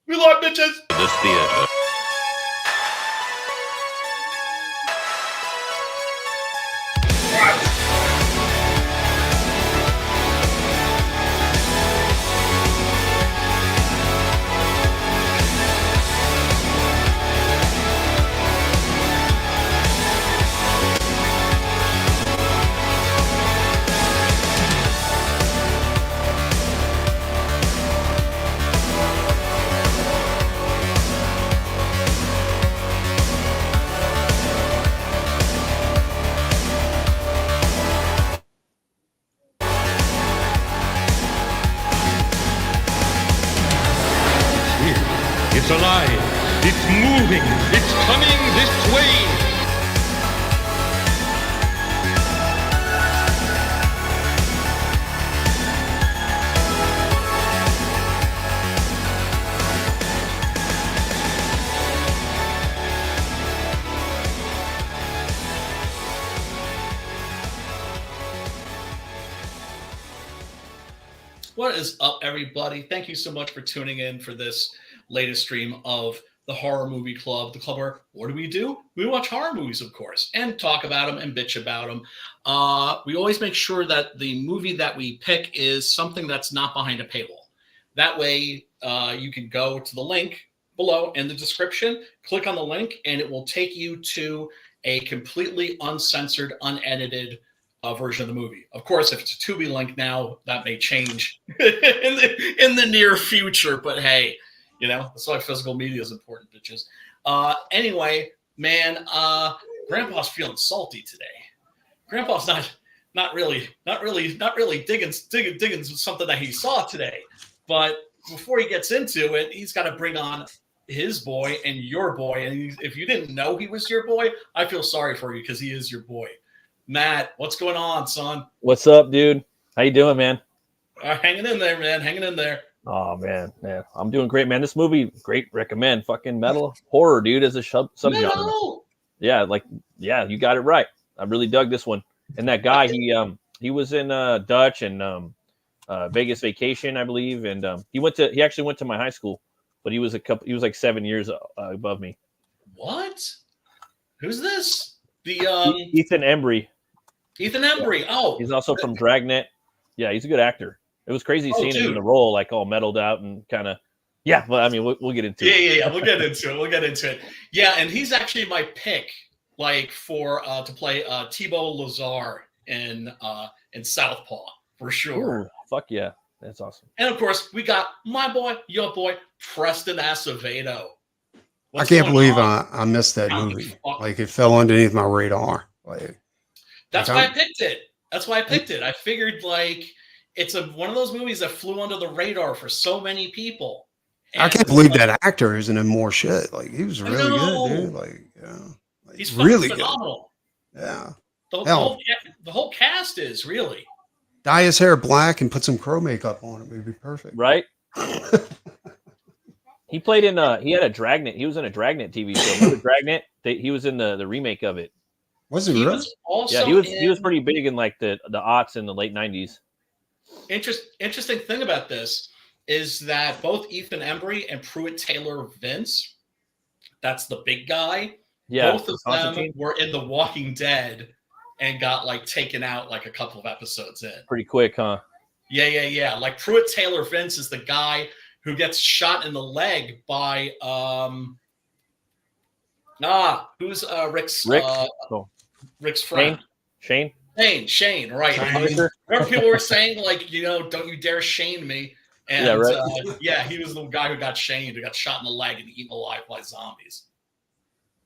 We love bitches. This theater. It's alive. It's moving. It's coming this way. What is up, everybody? Thank you so much for tuning in for this latest stream of the Horror Movie Club, the club where, what do? We watch horror movies, of course, and talk about them and bitch about them. We always make sure that the movie that we pick is something that's not behind a paywall. That way, you can go to the link below in the description, click on the link, and it will take you to a completely uncensored, unedited version of the movie. Of course, if it's a Tubi link now, that may change in the near future, but hey, you know, that's why physical media is important, bitches. Anyway, man, Grandpa's feeling salty today. Grandpa's not really digging something that he saw today. But before he gets into it, he's got to bring on his boy and your boy. And if you didn't know he was your boy, I feel sorry for you because he is your boy. Matt, what's going on, son? What's up, dude? How you doing, man? Hanging in there, man. Hanging in there. Oh, man. Yeah, I'm doing great, man. This movie, great. Recommend. Fucking metal horror, dude, as a subgenre. Yeah, you got it right. I really dug this one. And that guy, he was in Dutch and Vegas Vacation, I believe, and he actually went to my high school, but he was like 7 years above me. What? Who's this? Ethan Embry. Ethan Embry. Yeah. Oh, he's also from Dragnet. Yeah, he's a good actor. It was crazy seeing him in the role, like all metaled out and kind of. Yeah, well, I mean, we'll get into it. Yeah. We'll get into it. Yeah, and he's actually my pick, like for to play Thibault Lazar in Southpaw for sure. Ooh, fuck yeah, that's awesome. And of course, we got my boy, your boy, Preston Acevedo. I can't believe I missed that movie. Like, it fell underneath my radar. That's why I picked it. I figured, like, it's one of those movies that flew under the radar for so many people. And I can't believe that actor isn't in more shit. Like, he was really good, dude. Like, yeah. Like, he's really phenomenal. Good. Yeah. The whole cast is really. Dye his hair black and put some crow makeup on it. Would be perfect. Right? He played in he had a Dragnet. He was in a Dragnet TV show. Remember Dragnet? He was in the remake of it. Was he really? He was pretty big in like the aughts in the late 90s. Interesting thing about this is that both Ethan Embry and Pruitt Taylor Vince, that's the big guy. Yeah, both of them were in The Walking Dead and got like taken out like a couple of episodes in. Pretty quick, huh? Yeah. Like Pruitt Taylor Vince is the guy who gets shot in the leg by who's Rick's friend? Shane, right. Remember people were saying, like, you know, don't you dare Shane me. And he was the guy who got shamed, who got shot in the leg and eaten alive by zombies.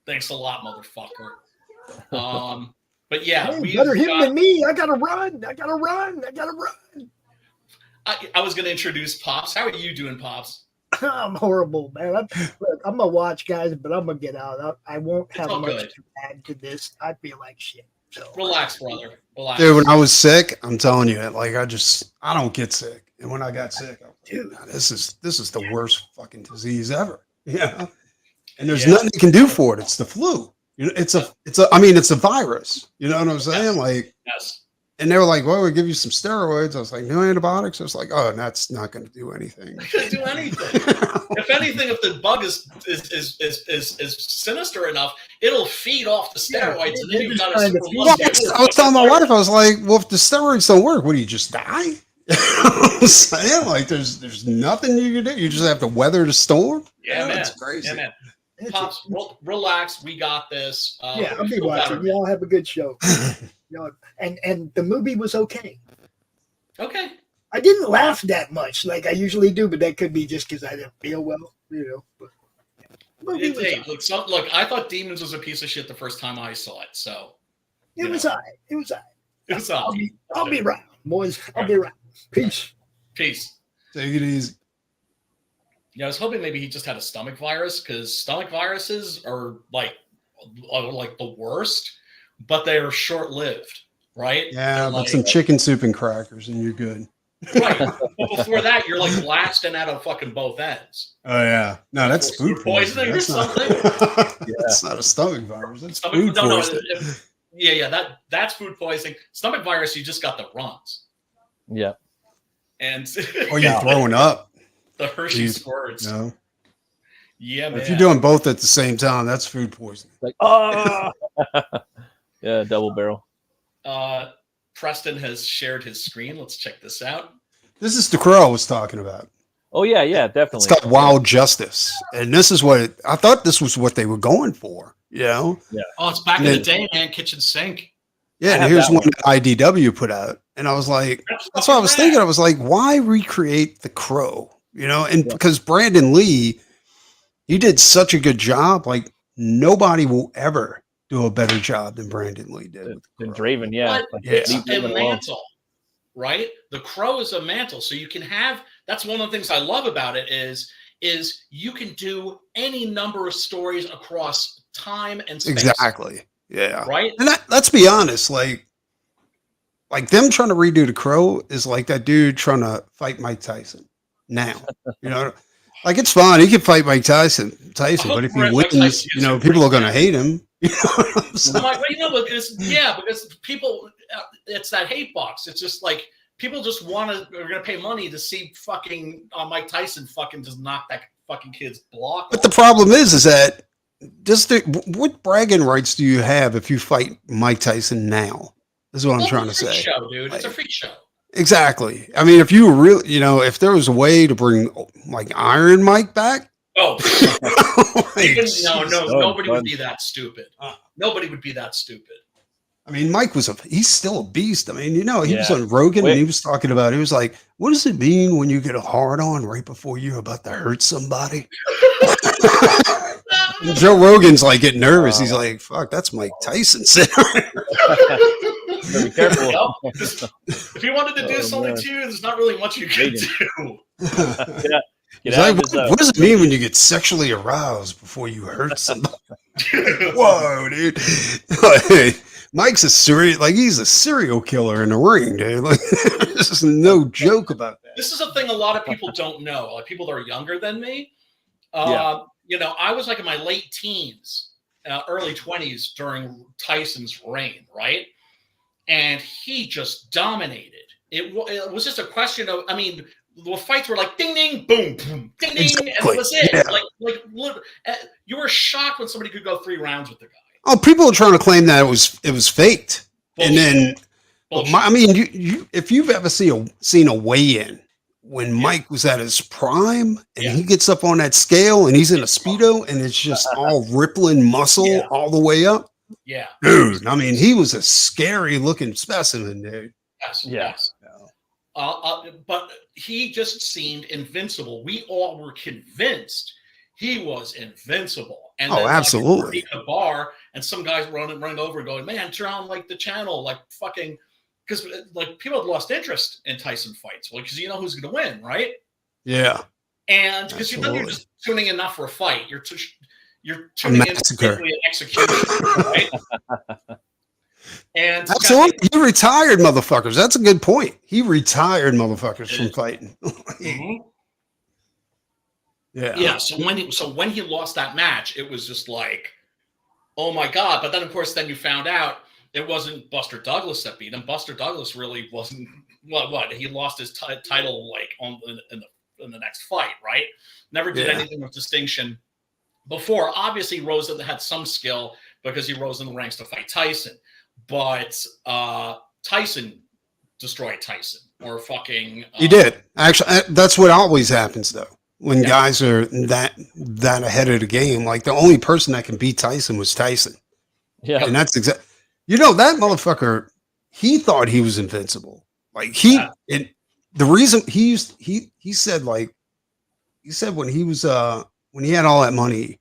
Thanks a lot, motherfucker. But yeah, hey, better him than me. I gotta run. I was going to introduce Pops. How are you doing, Pops? I'm horrible, man. I'm gonna watch, guys, but I'm gonna get out. I won't have much to add to this. I feel like shit. So relax, brother. Relax. Dude, when I was sick, I'm telling you, like I don't get sick. And when I got sick, dude, this is the worst fucking disease ever. Yeah. And there's nothing you can do for it. It's the flu. You know, it's a virus. You know what I'm saying? Like, And they were like, well, we'll give you some steroids. I was like, no antibiotics. I was like, oh, that's not going to do anything. Not going to do anything. If anything, if the bug is sinister enough, it'll feed off the steroids, and then you've got a super muscle. I was telling my wife, I was like, well, if the steroids don't work, what do you just die? I'm saying, like, there's nothing you can do. You just have to weather the storm. Yeah, man. It's crazy. Yeah, man. Pops, relax. We got this. I'll be watching. Y'all have a good show. And the movie was okay. Okay. I didn't laugh that much like I usually do, but that could be just because I didn't feel well, But look, I thought Demons was a piece of shit the first time I saw it, so it was all right. It was all right. It was all right. I'll be right, boys. I'll be right. Peace. Peace. Take it easy. Yeah, I was hoping maybe he just had a stomach virus, because stomach viruses are like the worst, but they are short-lived, right? Yeah, but some chicken soup and crackers, and you're good. Right. But before that, you're like blasting out of fucking both ends. Oh yeah, no, that's food poisoning or something. That's not a stomach virus. That's food poisoning. That's food poisoning. Stomach virus, you just got the runs. Yeah. And or you're throwing up. The Hershey squirts. No. Yeah, man. If you're doing both at the same time, that's food poisoning. Like, yeah, double barrel. Preston has shared his screen. Let's check this out. This is the Crow I was talking about. Oh yeah, definitely. It's called Wild Justice, and this is what I thought. This was what they were going for. Yeah. Oh, it's back in the day, man. Kitchen sink. Yeah, and here's one that IDW put out, and I was like, that's what I was thinking. I was like, why recreate the Crow? And because Brandon Lee, he did such a good job. Like nobody will ever do a better job than Brandon Lee did. Than Draven, It's a mantle, right? The Crow is a mantle, so you can have. That's one of the things I love about it is you can do any number of stories across time and space. Exactly. Yeah. Right. And let's be honest, like them trying to redo the Crow is like that dude trying to fight Mike Tyson now. Like it's fine. He can fight Mike Tyson, but if he wins, people are going to hate him. Because people, it's that hate box. It's just like people just are going to pay money to see fucking Mike Tyson fucking just knock that fucking kid's block. But the problem is that what bragging rights do you have if you fight Mike Tyson now? This is what I'm trying to say. It's a freak show, dude. It's a freak show. Exactly. I mean, if you were really, if there was a way to bring like Iron Mike back. Oh, nobody would be that stupid. Nobody would be that stupid. I mean, Mike he's still a beast. I mean, he was on Rogan and he was talking about, he was like, what does it mean when you get a hard on right before you're about to hurt somebody? And Joe Rogan's like getting nervous. He's like, fuck, that's Mike Tyson. Be careful. If you wanted to do something to you, there's not really much you can do. What does it mean when you get sexually aroused before you hurt somebody? Whoa, dude. Mike's he's a serial killer in the ring, dude. Like, this is no joke about that. This is a thing a lot of people don't know. Like people that are younger than me. I was like in my late teens, early 20s during Tyson's reign, right? And he just dominated. It was just a question of, the fights were like ding, ding, boom, boom, ding, ding, and that was it. Yeah. You were shocked when somebody could go 3 rounds with the guy. Oh, people are trying to claim that it was faked. Bullshit. And then, if you've ever seen a weigh-in when Mike was at his prime and he gets up on that scale and he's in a Speedo and it's just all rippling muscle all the way up. Yeah. Dude, he was a scary looking specimen, dude. Yes. But he just seemed invincible. We all were convinced he was invincible. And then, absolutely. At the bar, and some guys running over going, man, turn on the channel, fucking, because people had lost interest in Tyson fights, because you know who's going to win, right? Yeah. And because you're just tuning in not for a fight, you're tuning in for an execution, right? And absolutely, he retired motherfuckers. That's a good point. He retired motherfuckers from fighting. Mm-hmm. Yeah. So when he lost that match, it was just like, oh my god. But then of course, you found out it wasn't Buster Douglas that beat him. Buster Douglas really wasn't. What he lost his title like in the next fight, right? Never did anything of distinction before. Obviously, rose had some skill because he rose in the ranks to fight Tyson, but Tyson destroyed Tyson or fucking. He did actually. That's what always happens though when guys are that ahead of the game. Like the only person that can beat Tyson was Tyson. Yeah, and that's exactly. You know that motherfucker. He thought he was invincible. Like the reason he said when he was when he had all that money,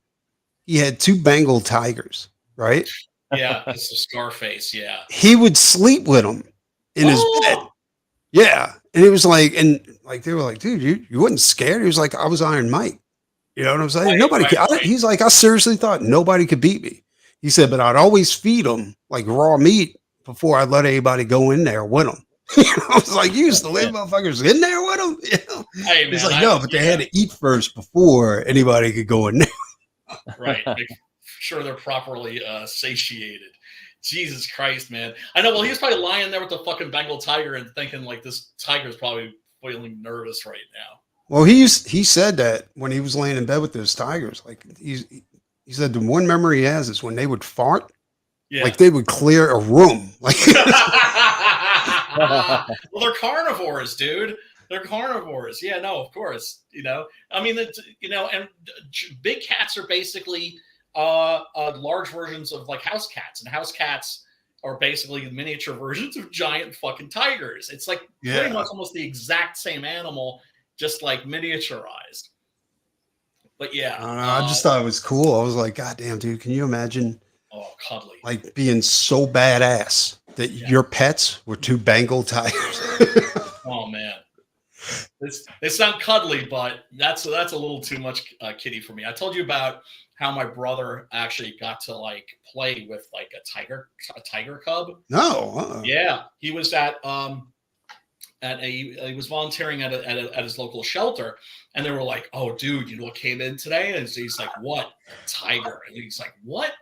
he had 2 Bengal tigers, right? Yeah, it's a Scarface. Yeah, he would sleep with them in his bed. Yeah, and it was like, and like they were like, dude, you wasn't scared. He was like, I was Iron Mike. You know what I'm saying? Nobody. He's like, I seriously thought nobody could beat me. He said, but I'd always feed them like raw meat before I'd let anybody go in there with them. I was like, you used to leave motherfuckers in there with them? You know? Hey, man, he's like, no, but they had to eat first before anybody could go in there. Right. Make sure they're properly satiated. Jesus Christ, man. I know. Well, he was probably lying there with the fucking Bengal tiger and thinking like this tiger's probably feeling nervous right now. Well, he said that when he was laying in bed with those tigers, like he said the one memory he has is when they would fart, like they would clear a room. Like well, they're carnivores, dude. They're carnivores. Yeah, no, of course. You know, I mean, and big cats are basically large versions of like house cats, and house cats are basically miniature versions of giant fucking tigers. It's like pretty much almost the exact same animal, just like miniaturized. But yeah, I don't know, I just thought it was cool. I was like, God damn, dude, can you imagine? Oh, cuddly. Like being so badass that your pets were 2 Bengal tigers. Oh man, they sound cuddly, but that's a little too much kitty for me. I told you about how my brother actually got to like play with like a tiger cub. No. Yeah, he was he was volunteering at his local shelter, and they were like, "Oh, dude, you know what came in today?" And he's like, "What? Tiger?" And he's like, "What?"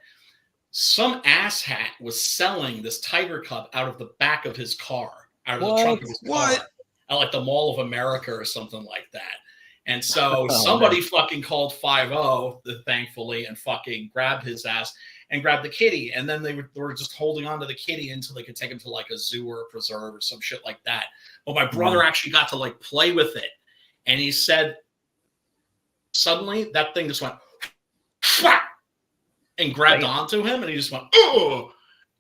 Some asshat was selling this tiger cub out of the back of his car, out of the trunk of his car, at like the Mall of America or something like that. And so somebody fucking called 5-0, thankfully, and fucking grabbed his ass and grabbed the kitty. And then they were just holding on to the kitty until they could take him to like a zoo or a preserve or some shit like that. But my brother actually got to like play with it. And he said, suddenly that thing just went and grabbed onto him. And he just went, oh,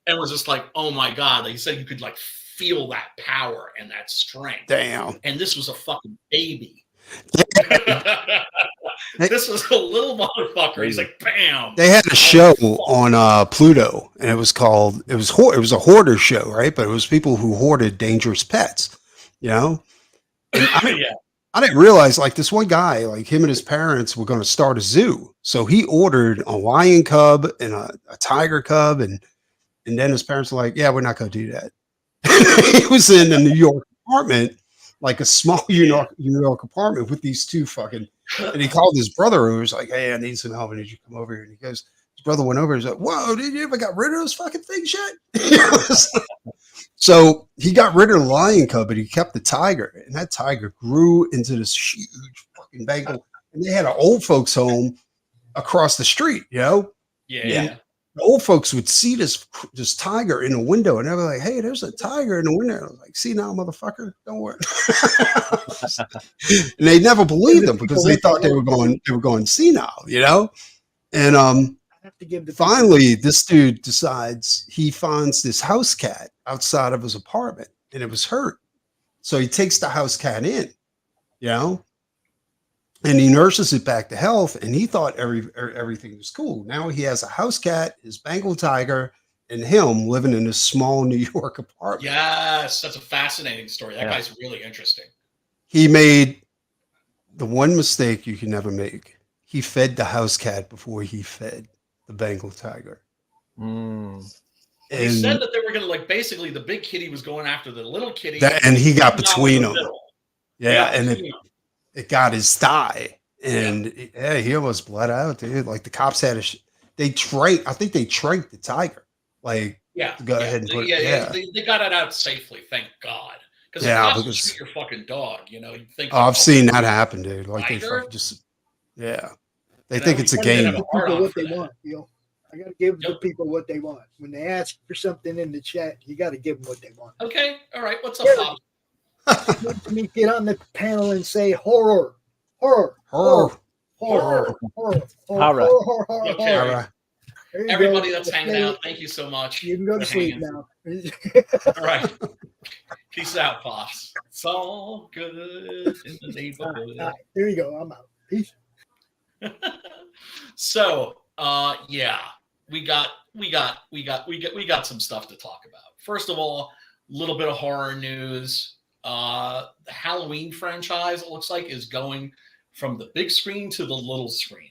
and was just like, oh my God. Like he said, you could like feel that power and that strength. Damn. And this was a fucking baby. This was a little motherfucker. He's like, bam. They had a show on Pluto, and it was a hoarder show, right? But it was people who hoarded dangerous pets, you know. And I didn't realize like this one guy, like him and his parents were going to start a zoo, so he ordered a lion cub and a tiger cub, and then his parents were like, "Yeah, we're not going to do that." He was in a New York apartment. Like a small New York apartment with these 2 fucking, and he called his brother who was like, "Hey, I need some help. I need you to come over here." And he goes, his brother went over. He's like, "Whoa, did you ever got rid of those fucking things yet?" So he got rid of the lion cub, but he kept the tiger, and that tiger grew into this huge fucking Bengal. And they had an old folks home across the street, you know? Yeah. The old folks would see this tiger in the window, and they were like, "Hey, there's a tiger in the window." I was like, "See now, motherfucker, don't worry." And they never believed them because they thought they were going senile, you know. And finally, this dude decides he finds this house cat outside of his apartment, and it was hurt, so he takes the house cat in, you know. And he nurses it back to health, and he thought everything was cool. Now he has a house cat, his Bengal tiger, and him living in this small New York apartment. Yes, that's a fascinating story. That guy's really interesting. He made the one mistake you can never make. He fed the house cat before he fed the Bengal tiger. And he said that they were going to like basically the big kitty was going after the little kitty, and he got between them. It got his thigh, and he almost bled out, dude. Like the cops had I think they tranked the tiger. Like Yeah. to go ahead and put it. Yeah. They got it out safely, thank God. Because you shoot your fucking dog, you think. Oh, I've seen that happen, dude. Like they Tiger? fucking just, yeah. They think it's a game. People what they want, I got to give the people what they want. When they ask for something in the chat, you got to give them what they want. Okay, all right. What's up, Bob? Let me get on the panel and say horror. Everybody that's hanging out, thank you so much. You can go to sleep now. All right. Peace out, boss. It's all good in the neighborhood. All right, there you go. I'm out. Peace. So, we got some stuff to talk about. First of all, a little bit of horror news. The Halloween franchise, it looks like, is going from the big screen to the little screen.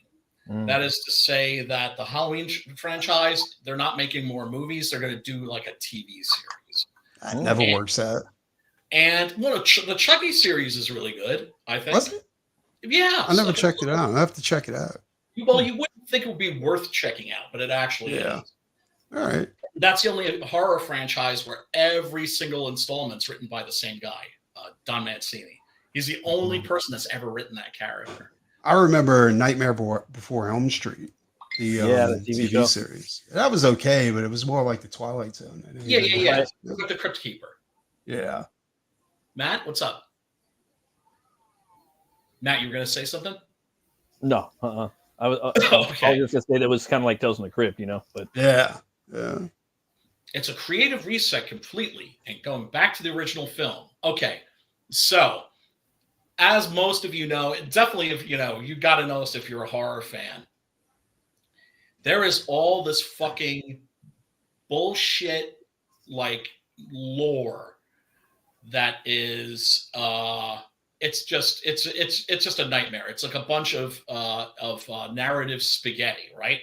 That is to say that the Halloween franchise, they're not making more movies. They're going to do like a TV series. That never works out. And the Chucky series is really good, I think. Was it? Yeah. I never checked it out. I have to check it out. Well, you wouldn't think it would be worth checking out, but it actually is. All right. That's the only horror franchise where every single installment's written by the same guy, Don Mancini. He's the only person that's ever written that character. I remember Nightmare Before Elm Street, the TV series. That was okay, but it was more like the Twilight Zone. Yeah. Like the Crypt Keeper. Yeah. Matt, what's up? Matt, you were going to say something? No. I was just going to say that was kind of like Tales from the Crypt, but yeah. It's a creative reset completely and going back to the original film. Okay. So, as most of you know, definitely if you got to know this if you're a horror fan. There is all this fucking bullshit like lore that is it's just a nightmare. It's like a bunch of narrative spaghetti, right?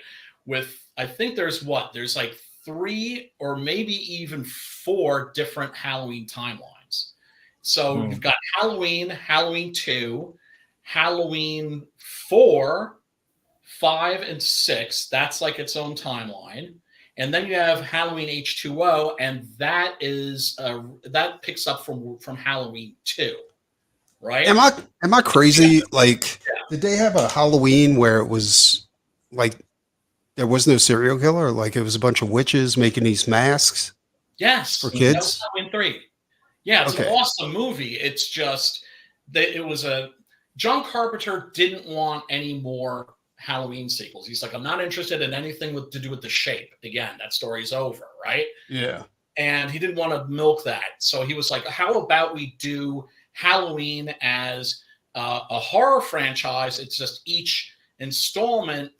With I think there's like 3 or maybe even 4 different Halloween timelines. So you've got Halloween, Halloween 2, Halloween 4, 5, and 6. That's like its own timeline. And then you have Halloween H2O, and that is that picks up from Halloween 2, right? Am I crazy? Like, did they have a Halloween where it was like there was no serial killer? Like it was a bunch of witches making these masks? Yes, for kids. That was Halloween 3. Yeah, it's an awesome movie. It's just that it was John Carpenter didn't want any more Halloween sequels. He's like, I'm not interested in anything to do with The Shape. Again, that story's over, right? Yeah. And he didn't want to milk that. So he was like, how about we do Halloween as a horror franchise? It's just each installment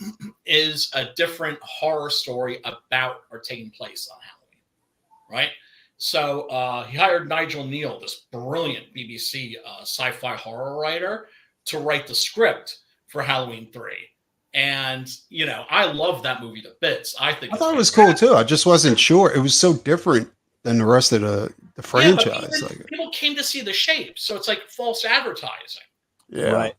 is a different horror story about or taking place on Halloween, right? So he hired Nigel Neal, this brilliant BBC sci-fi horror writer, to write the script for Halloween 3. And, I love that movie to bits. I thought it was cool too. I just wasn't sure. It was so different than the rest of the franchise. People came to see The Shape, so it's like false advertising. Yeah. Right.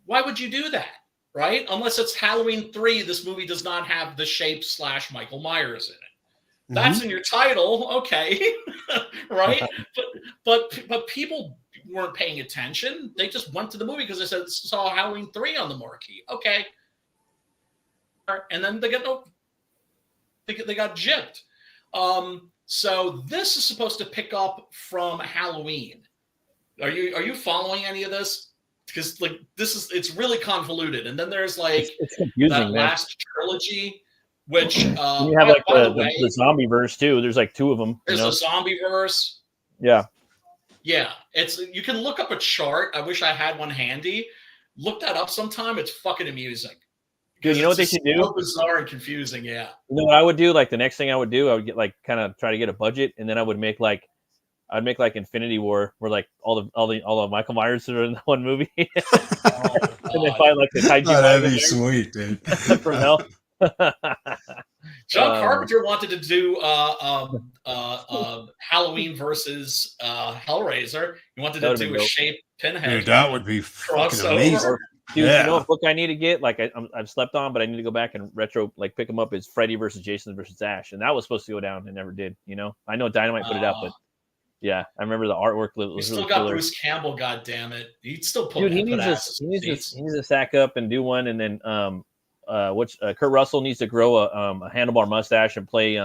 Why would you do that? Right? Unless it's Halloween 3, this movie does not have The Shape / Michael Myers in it. That's in your title, okay, right? but people weren't paying attention. They just went to the movie because they saw Halloween 3 on the marquee. Okay, and then they got gypped. So this is supposed to pick up from Halloween. Are you following any of this? Because like it's really convoluted, and then there's like it's confusing, that last trilogy. Which you have like the zombie verse too. There's like 2 of them. There's a zombie verse. Yeah. You can look up a chart. I wish I had one handy. Look that up sometime. It's fucking amusing. Dude, you know what they should do? So bizarre and confusing. Yeah. You know what I would do? Like the next thing I would do, I would get like kind of try to get a budget, and then I would make like Infinity War, where like all the Michael Myers are in one movie, and then find like the kaiju. That'd be sweet, dude. From hell. John Carpenter wanted to do Halloween versus Hellraiser. He wanted to do a Shape Pinhead. Dude, that would be fucking amazing. Dude, you know what book I need to get? Like I've slept on, but I need to go back and retro like pick them up. Is Freddy versus Jason versus Ash, and that was supposed to go down and never did. You know, I know Dynamite put it out, but yeah, I remember the artwork was You still really got killer. Bruce Campbell, goddammit. He'd still put. Dude, he needs to sack up and do one, and then Kurt Russell needs to grow a handlebar mustache and play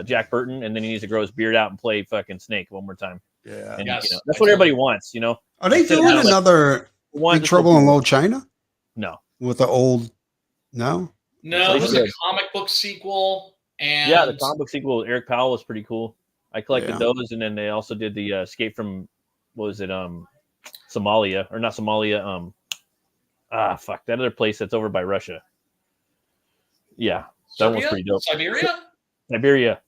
Jack Burton, and then he needs to grow his beard out and play fucking Snake one more time. Yeah, and, you know, that's what everybody wants. You know, are they doing another Big Trouble in Little China? No, with the old no. There's a comic book sequel, and the comic book sequel with Eric Powell was pretty cool. I collected those, and then they also did the Escape from Somalia or not Somalia? Fuck that other place that's over by Russia. Yeah, that one's pretty dope. Siberia.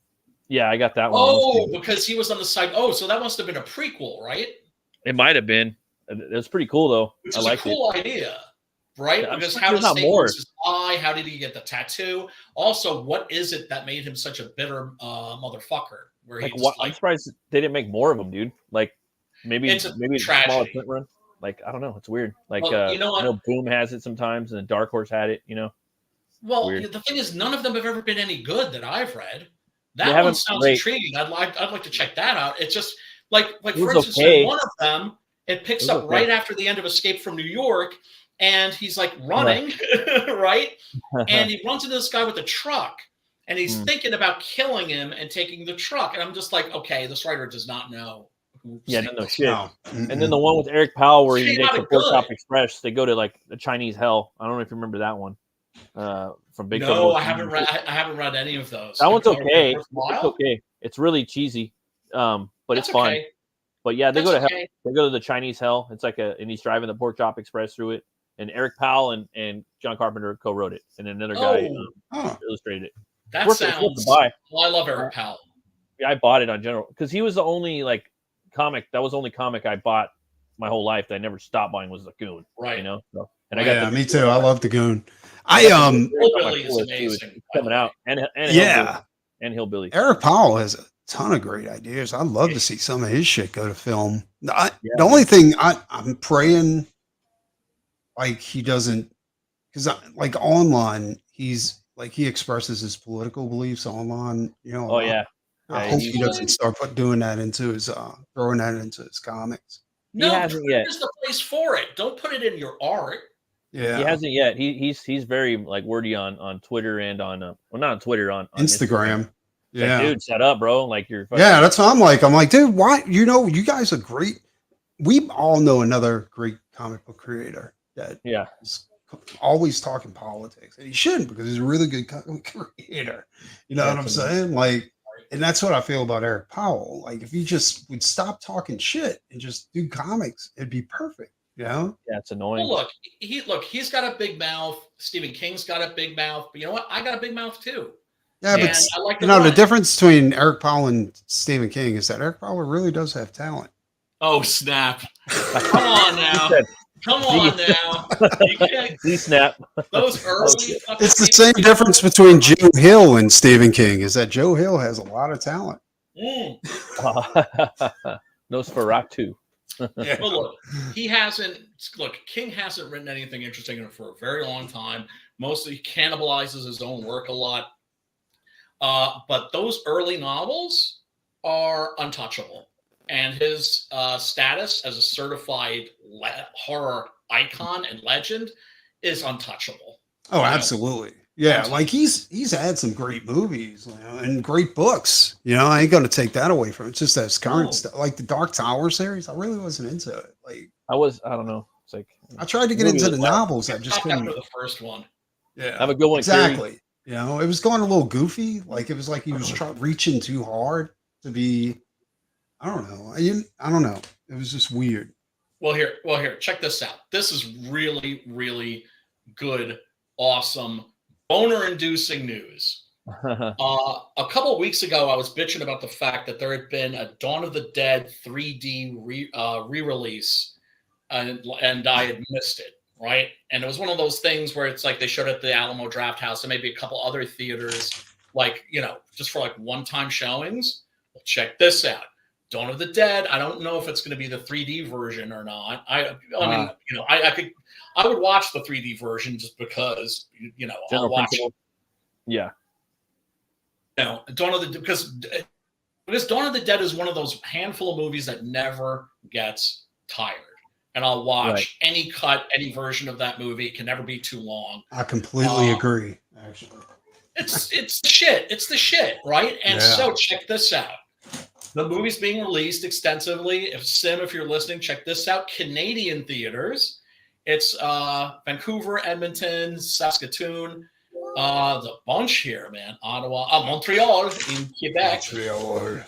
Yeah, I got that one. Oh, because he was on the side. Oh, so that must have been a prequel, right? It might have been. It was pretty cool though. Which is a cool idea, right? Yeah, because how does Snake lose his eye? How did he get the tattoo? Also, what is it that made him such a bitter motherfucker? Where he I'm surprised they didn't make more of them, dude. Like maybe a smaller print run. Like I don't know, it's weird. Like you know, I know Boom has it sometimes, and Dark Horse had it. You know. Well, the thing is, none of them have ever been any good that I've read. That one sounds intriguing. I'd like to check that out. It's just like for instance, in one of them, it picks up right after the end of Escape from New York, and he's like running, right? And he runs into this guy with a truck, and he's thinking about killing him and taking the truck. And I'm just like, okay, this writer does not know. No shit. No. And then the one with Eric Powell where he takes the Pork Chop Express, they go to like the Chinese hell. I don't know if you remember that one. From Big No, I haven't read any of those. That one's okay. It's okay. It's really cheesy, but it's fun. But yeah, they go to hell. They go to the Chinese hell. It's like and he's driving the Pork Chop Express through it. And Eric Powell and John Carpenter co-wrote it, and another guy illustrated it. That sounds. Well, I love Eric Powell. Yeah, I bought it on general because he was the only comic. That was the only comic I bought my whole life that I never stopped buying was the Goon. Right. You know. So, and I got me too. I love the Goon. Hillbilly is amazing. Coming out and Hillbilly. Eric Powell has a ton of great ideas. I'd love to see some of his shit go to film. The only thing I'm praying like he doesn't, because like online he expresses his political beliefs online. You know. Oh yeah. I hope he doesn't start doing that into his throwing that into his comics. No, here's the place for it. Don't put it in your art. Yeah, he hasn't yet. He's very wordy on Twitter and on not on Twitter on Instagram. Yeah, dude, shut up, bro. Like you're. That's what I'm like. I'm like, dude, why? You know, you guys are great. We all know another great comic book creator that is always talking politics, and he shouldn't because he's a really good comic creator. You know what I'm saying? Like, and that's what I feel about Eric Powell. Like, if he just would stop talking shit and just do comics, it'd be perfect. You know? Yeah, it's annoying. Well, he's got a big mouth. Stephen King's got a big mouth, but you know what? I got a big mouth too. Yeah, but I like the difference between Eric Powell and Stephen King is that Eric Powell really does have talent. Oh snap! Come on now. Come on now. He snap. Those early. It's the same difference between Joe Hill and Stephen King is that Joe Hill has a lot of talent. Nosferatu. Yeah. Well, look, King hasn't written anything interesting for a very long time. Mostly he cannibalizes his own work a lot. But those early novels are untouchable. And his status as a certified horror icon and legend is untouchable. Oh, absolutely. Yeah, like he's had some great movies, and great books. You know, I ain't gonna take that away from it. It's just that current stuff, like the Dark Tower series. I really wasn't into it. Like I don't know. It's like I tried to get into the novels. I just couldn't. After the first one. Yeah, have a good one. Exactly. Carrie. You know, it was going a little goofy. Like it was like he was reaching too hard to be. I don't know. I don't know. It was just weird. Well, here. Check this out. This is really, really good, awesome, boner-inducing news. A couple of weeks ago, I was bitching about the fact that there had been a Dawn of the Dead 3D re-release, and I had missed it, right? And it was one of those things where it's like they showed it at the Alamo Drafthouse and maybe a couple other theaters, just for one-time showings. Well, check this out. Dawn of the Dead. I don't know if it's going to be the 3D version or not. I I would watch the 3D version just because, you know, General I'll watch principle. Yeah. You know, Dawn of the because Dawn of the Dead is one of those handful of movies that never gets tired. And I'll watch any cut, any version of that movie. It can never be too long. I completely agree, actually. It's the shit. It's the shit, right? And so check this out. The movie's being released extensively. If you're listening, check this out. Canadian theaters. It's Vancouver, Edmonton, Saskatoon. The bunch here, man. Ottawa, Montreal in Quebec. Montreal.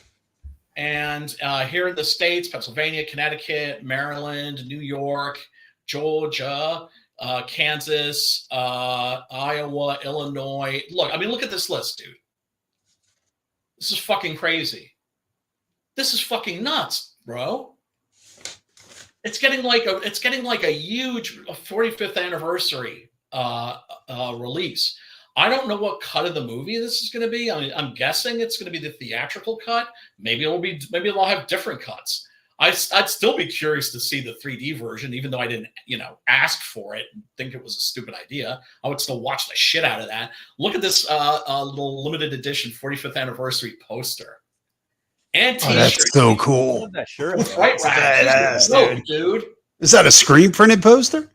And here in the States, Pennsylvania, Connecticut, Maryland, New York, Georgia, Kansas, Iowa, Illinois. Look at this list, dude. This is fucking crazy. This is fucking nuts, bro. It's getting like a huge 45th anniversary release. I don't know what cut of the movie this is going to be. I mean, I'm guessing it's going to be the theatrical cut. Maybe they'll have different cuts. I'd still be curious to see the 3D version, even though I didn't, ask for it and think it was a stupid idea. I would still watch the shit out of that. Look at this little limited edition 45th anniversary poster and T-shirt. That's so cool. That shirt, right, badass, dude. Is that a screen printed poster?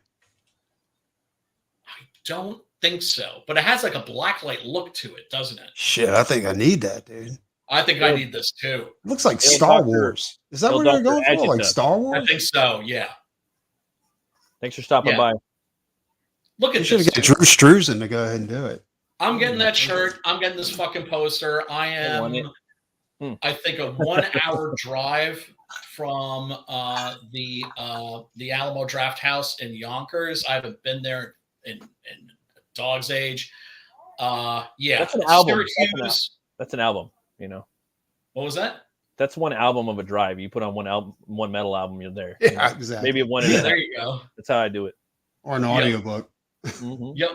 I don't think so, but it has like a blacklight look to it, doesn't it? Shit, I think I need that, dude. I think I need this too. It looks like Star Wars. Is that what they're going for? Like Star Wars? I think so, yeah. Thanks for stopping by. Look at you should this. have got Drew Struzan to go ahead and do it. I'm getting that shirt. I'm getting this fucking poster. I am, I think, a 1 hour drive from the Alamo Draft House in Yonkers. I haven't been there in a dog's age. Yeah. That's an album. That's an album. What was that? That's one album of a drive. You put on one metal album, you're there. Yeah, exactly. Maybe one. There you go. That's how I do it. Or an audiobook. Yep.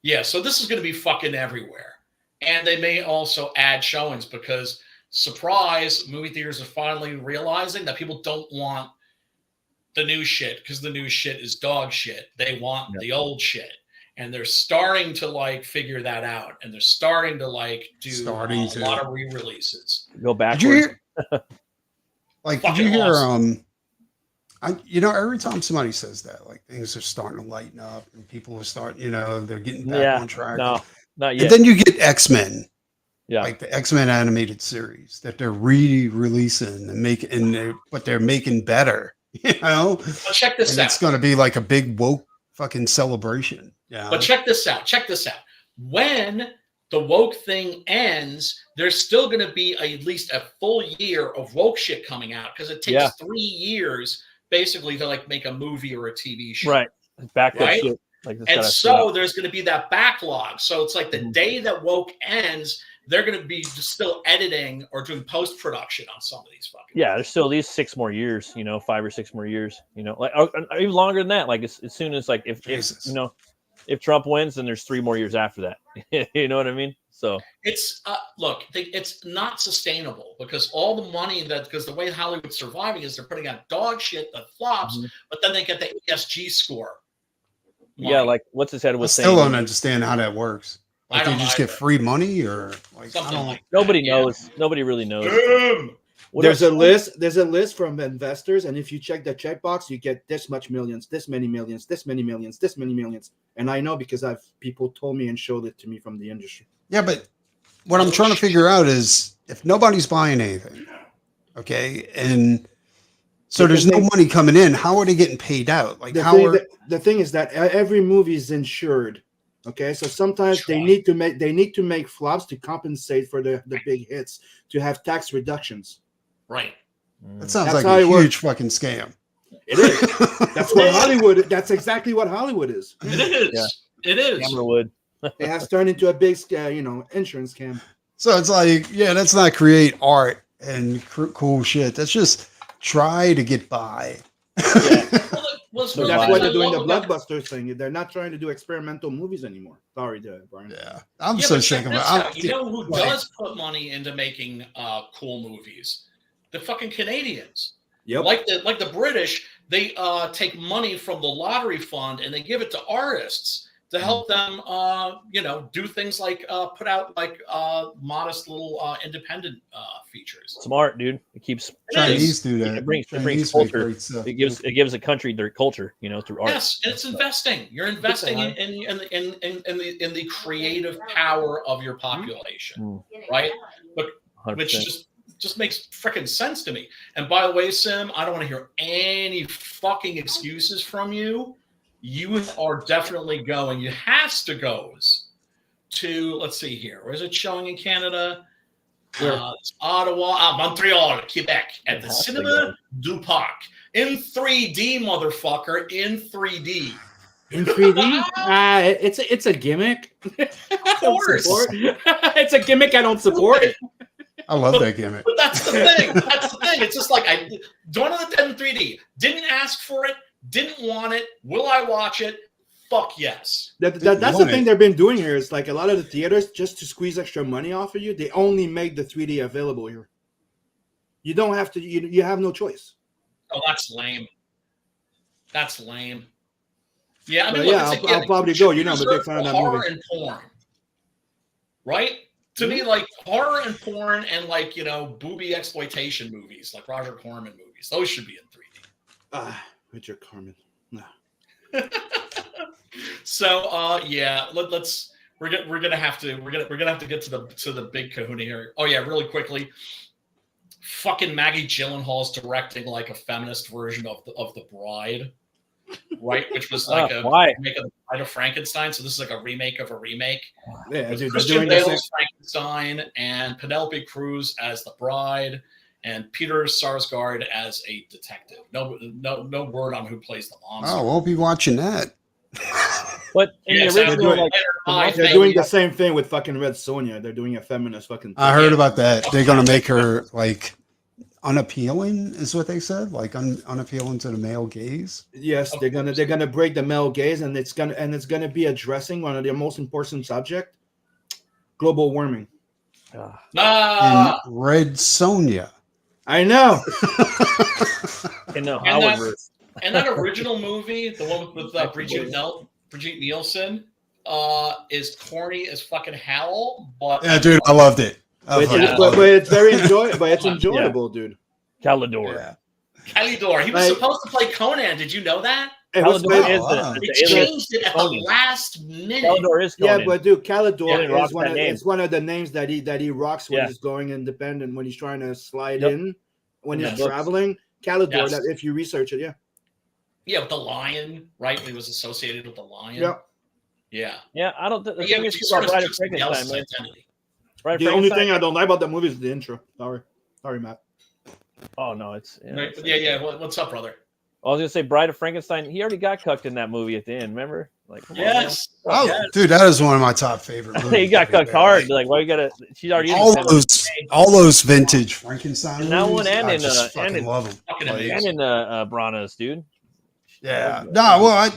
Yeah. So this is going to be fucking everywhere, and they may also add showings because surprise, movie theaters are finally realizing that people don't want the new shit because the new shit is dog shit. They want the old shit. And they're starting to figure that out, and they're starting to do a lot of re-releases. Go backwards. Did you hear? Did you hear? Awesome. Every time somebody says that, things are starting to lighten up, and people are starting. They're getting back on track. No, not yet. And then you get X-Men. Yeah, like the X-Men animated series that they're re-releasing but they're making better. Well, check this out. It's going to be like a big woke fucking celebration. Yeah. But check this out. When the woke thing ends, there's still going to be at least a full year of woke shit coming out because it takes 3 years basically to make a movie or a TV show. Right. Backup shit. And so there's going to be that backlog. So it's like the day that woke ends, they're going to be still editing or doing post-production on some of these fucking there's still at least 6 more years, 5 or 6 more years, even longer than that. As soon as if Trump wins, then there's 3 more years after that. You know what I mean? So it's it's not sustainable because all the money because the way Hollywood's surviving is they're putting out dog shit that flops, but then they get the ESG score. Money. Yeah, what's his head was saying. I still don't understand how that works. I don't you just get free money or nobody knows. Nobody really knows. There's a list from investors, and if you check the checkbox, you get this much millions, this many millions, this many millions, this many millions. And I know because people told me and showed it to me from the industry. Yeah, but what I'm trying to figure out is if nobody's buying anything, okay, and so there's no money coming in, how are they getting paid out? The thing is that every movie is insured. Okay, so sometimes they need to make flops to compensate for the big hits to have tax reductions. Right. That sounds like a huge fucking scam. It is. That's what Hollywood. That's exactly what Hollywood is. It is. Yeah. It is. Hammerwood. It has turned into a big, insurance scam. So it's let's not create art and cool shit. Let's just try to get by. So that's why they're doing the blockbuster thing. They're not trying to do experimental movies anymore. Sorry, Brian. Yeah, I'm so sick of it. You know who does put money into making cool movies? The fucking Canadians. Yep. Like the British, they take money from the lottery fund and they give it to artists to help them, do things like put out like modest little independent features. Smart, dude. It keeps Chinese do that. It brings Chinese culture. make great It gives a country their culture, through art. Yes, and it's investing. You're investing in the creative power of your population, right? But 100%. which just makes freaking sense to me. And by the way, Sim, I don't want to hear any fucking excuses from you. You are definitely going. You has to goes to. Let's see here. Where is it showing in Canada? It's Ottawa, Montreal, Quebec, at the Cinema du Parc in 3D, motherfucker, in 3D. In 3D? It's a gimmick. Of course. It's a gimmick I don't support. I love that gimmick. But that's the thing. It's just like I don't want it in 3D. Didn't ask for it. Didn't want it. Will I watch it? Fuck yes. That's the thing they've been doing here. Is like a lot of the theaters, just to squeeze extra money off of you, they only make the 3D available here. You don't have to. You have no choice. Oh, that's lame. That's lame. Yeah, I mean, I'll probably go. I'm a big fan of that horror movie. and porn, right? To me, like horror and porn and like booby exploitation movies, like Roger Corman movies, those should be in 3D. Richard Corman. No. So we're gonna have to get to the big kahuna here. Oh yeah, really quickly. Fucking Maggie Gyllenhaal's directing like a feminist version of the Bride, right? Which was like a remake of the Bride of Frankenstein. So this is like a remake of a remake. Yeah, dude, Christian Bale's Frankenstein and Penelope Cruz as the Bride and Peter Sarsgaard as a detective. No word on who plays the monster. Oh, we'll be watching that. But in the original, they're doing the same thing with fucking Red Sonja. They're doing a feminist fucking thing. I heard about that. They're gonna make her like unappealing, is what they said. Like unappealing to the male gaze. Yes, they're gonna break the male gaze, and it's gonna be addressing one of their most important subject: global warming. And Red Sonja. I know. And that original movie, the one with Brigitte Nielsen, is corny as fucking hell. But yeah, dude, I loved it. But it's very enjoyable. But it's enjoyable, dude. Calidor. Yeah. Calidor. He was supposed to play Conan. Did you know that? They changed it at the last minute. Calidor is Conan. Yeah, but dude, Calidor is one of the names that he rocks when he's going independent, when he's trying to slide in, when he's traveling. Calidor, that if you research it, Yeah, with the lion, right? He was associated with the lion. Yeah. Yeah, I don't think the thing is about Bride of Frankenstein, man. The only thing I don't like about that movie is the intro. Sorry, Matt. Oh no, it's What's up, brother? I was gonna say Bride of Frankenstein. He already got cucked in that movie at the end. Remember? Like, yes. Dude, that is one of my top favorite movies. He got cucked hard. Like, why you gotta? She's already all those vintage Frankenstein movies. That one I just fucking love them. And in Branas, dude. Yeah. No,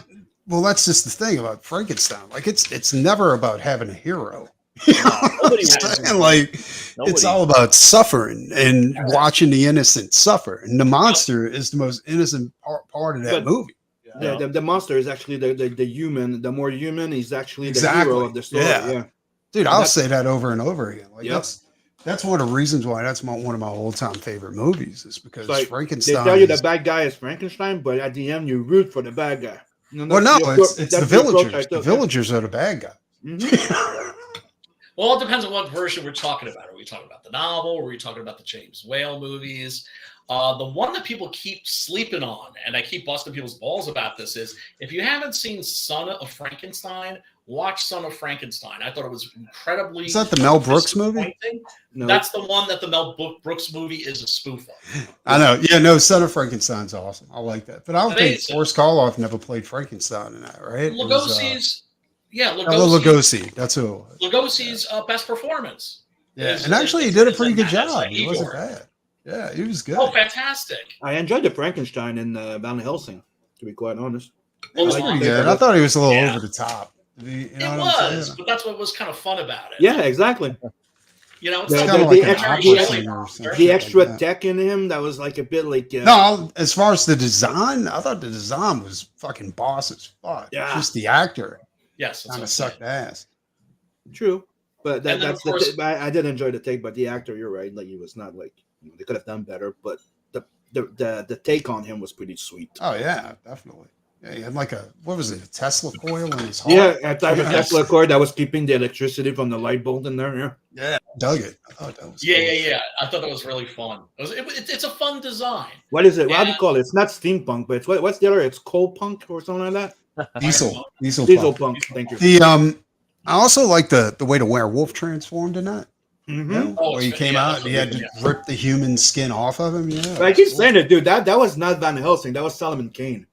well, that's just the thing about Frankenstein. Like, it's never about having a hero. You know what I'm saying? Like, it's all about suffering and watching the innocent suffer. And the monster is the most innocent part of that movie. The monster is actually the human. The more human, he's actually the hero of the story. Yeah. Dude, I'll say that over and over again. Like, that's one of the reasons why that's one of my all-time favorite movies, is because Frankenstein. They tell you the bad guy is Frankenstein, but at the end you root for the bad guy. It's the villagers. The villagers are the bad guy. Mm-hmm. Well, it depends on what version we're talking about. Are we talking about the novel? Or are we talking about the James Whale movies? The one that people keep sleeping on, and I keep busting people's balls about this, is if you haven't seen Son of Frankenstein, watch Son of Frankenstein. I thought it was incredibly. Is that the Mel Brooks movie? No. That's the one that the Mel Brooks movie is a spoof of. I know. Yeah, no, Son of Frankenstein's awesome. I like that. But I don't think Boris Karloff never played Frankenstein in that, right? Lugosi's. Lugosi. That's who it was. Lugosi's best performance. Yeah, and actually he did a pretty good job. He wasn't bad. Yeah, he was good. Oh, fantastic. I enjoyed the Frankenstein in Van Helsing, to be quite honest. It was pretty good. I thought he was a little over the top. It was, but that's what was kind of fun about it. Yeah, exactly. You know, it's The- not the- like the an extra- opera the singer or something The like extra that. tech in him, that was like a bit like No, as far as the design, I thought the design was fucking boss as fuck. Yeah. Just the actor yes, that's kind what I'm of saying. sucked ass. true. But And then, that's of course- I did enjoy the take, but the actor, you're right, like he was not like they could have done better, but the take on him was pretty sweet. Oh yeah, definitely. Yeah, he had like a what was it, a Tesla coil in his heart? Yeah, at the Yeah. Tesla cord that was keeping the electricity from the light bulb in there. Yeah. Yeah, dug it. I thought that was Yeah, cool. yeah. I thought that was really fun. It's a fun design. What is it? How do Yeah. you call it? It's not steampunk, but it's what's the other? It's coal punk or something like that. Diesel Diesel pump. punk. Thank you. The I also like the way the werewolf transformed in that. Mhm. You know, Oh, where he it's- came yeah, out that's and he had to yeah. rip the human skin off of him. Yeah, But I keep saying it, dude. That was not Van Helsing. That was Solomon Kane.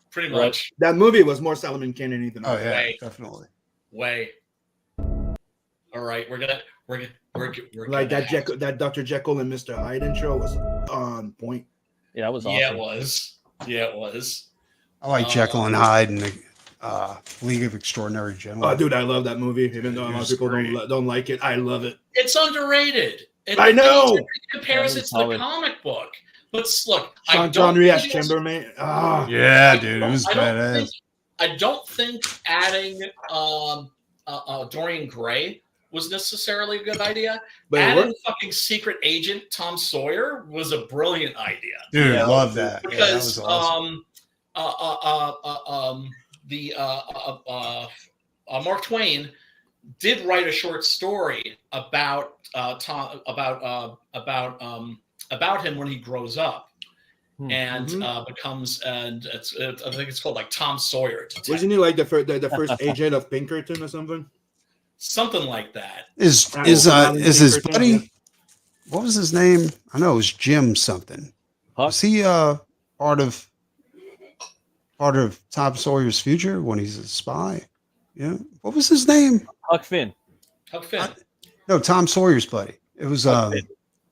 Pretty Right. much. That movie was more Solomon Kane than anything Oh else. yeah, Way. definitely. Way. All right, we're gonna Like that Dr. Jekyll and Mr. Hyde show was on point. Yeah, that was awesome. Yeah, it was. Yeah, it was. I like Jekyll and Hyde and the League of Extraordinary Gentlemen. Oh, dude, I love that movie. Even though a lot of It's people great. don't like it, I love it. It's underrated. I know. It compares Yeah, it to solid. the comic book. But look, John Rias think it's- Chambermain. Ah, Yeah, dude, it was I don't badass. think- I don't think adding Dorian Gray was necessarily a good idea. but it Adding worked. fucking secret agent Tom Sawyer was a brilliant idea. Dude, Yeah. love that. Yeah, that Because was awesome. Mark Twain did write a short story about Tom about him when he grows up and becomes I think it's called like Tom Sawyer Detective. Wasn't he like the first agent of Pinkerton or something? Something like that. Is Oh, his Pinkerton, buddy? yeah. What was his name? I know it was Jim something. Huck? Was he part of Tom Sawyer's future when he's a spy? Yeah. What was his name? Huck Finn. Huck Finn. No, Tom Sawyer's buddy. It was Huck Finn.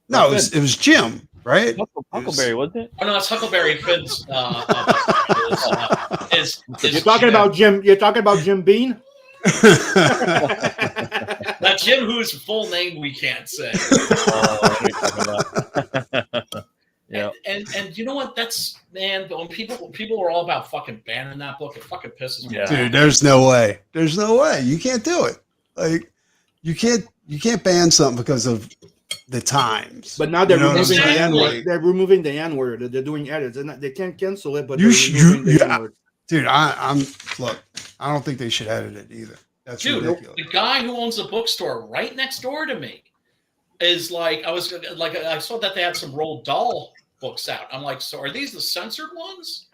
no, it was Jim, right? Huckleberry, wasn't it? Oh no, it's Huckleberry Finn's. You're talking about Jim. You're talking about Jim Bean. Now Jim, whose full name we can't say. Yeah. And you know what? That's man. But when people were all about fucking banning that book, it fucking pisses me Yeah. off. Dude, there's no way. There's no way. You can't do it. Like you can't ban something because of the times. But now they're You know what I'm removing the saying? N Like, word. They're removing the N word. They're doing edits. They can't cancel it, but You they're sh- removing you- the yeah. N word. dude, I don't think they should edit it either. That's Dude, ridiculous. the guy who owns a bookstore right next door to me is like, I saw that they had some Roald Dahl books out. I'm like, so are these the censored ones?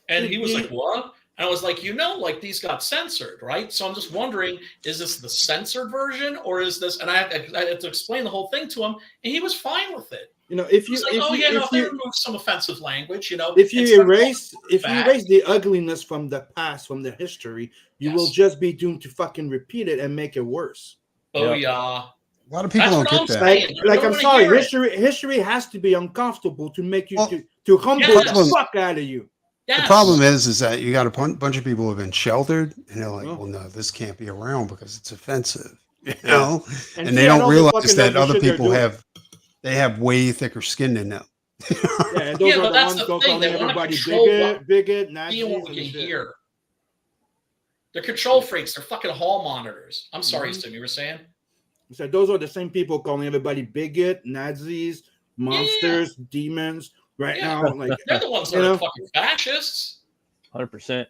And he was like, what? And I was like, like these got censored, right? So I'm just wondering, is this the censored version or is this? And I had to explain the whole thing to him, and he was fine with it. If He you was like, if they remove some offensive language, if it's you not erase fact. the ugliness from the past, from the history, you will Yes. just be doomed to fucking repeat it and make it worse. Oh Yeah. yeah. A lot of people That's don't what get I'm that. saying. Like I don't I'm wanna sorry, hear it. history has to be uncomfortable to make you Well, to humble yes. the fuck out of you. The Yes. problem is that you got a bunch of people who have been sheltered, and they're like, Oh. "Well, no, this can't be around because it's offensive," you know, and see, they and don't all the realize fucking that other other shit they're people doing. have way thicker skin than them. Yeah, and those Yeah, are but the that's ones the don't thing, call they wanna everybody control bigot, See Nazis, what and we can shit. hear. They're control freaks. They're fucking hall monitors. I'm sorry, Mhm. Sim. You were saying? So those are the same people calling everybody bigot, Nazis, monsters, demons. Right Yeah. now, like They're the ones that You are know? fucking fascists. 100%.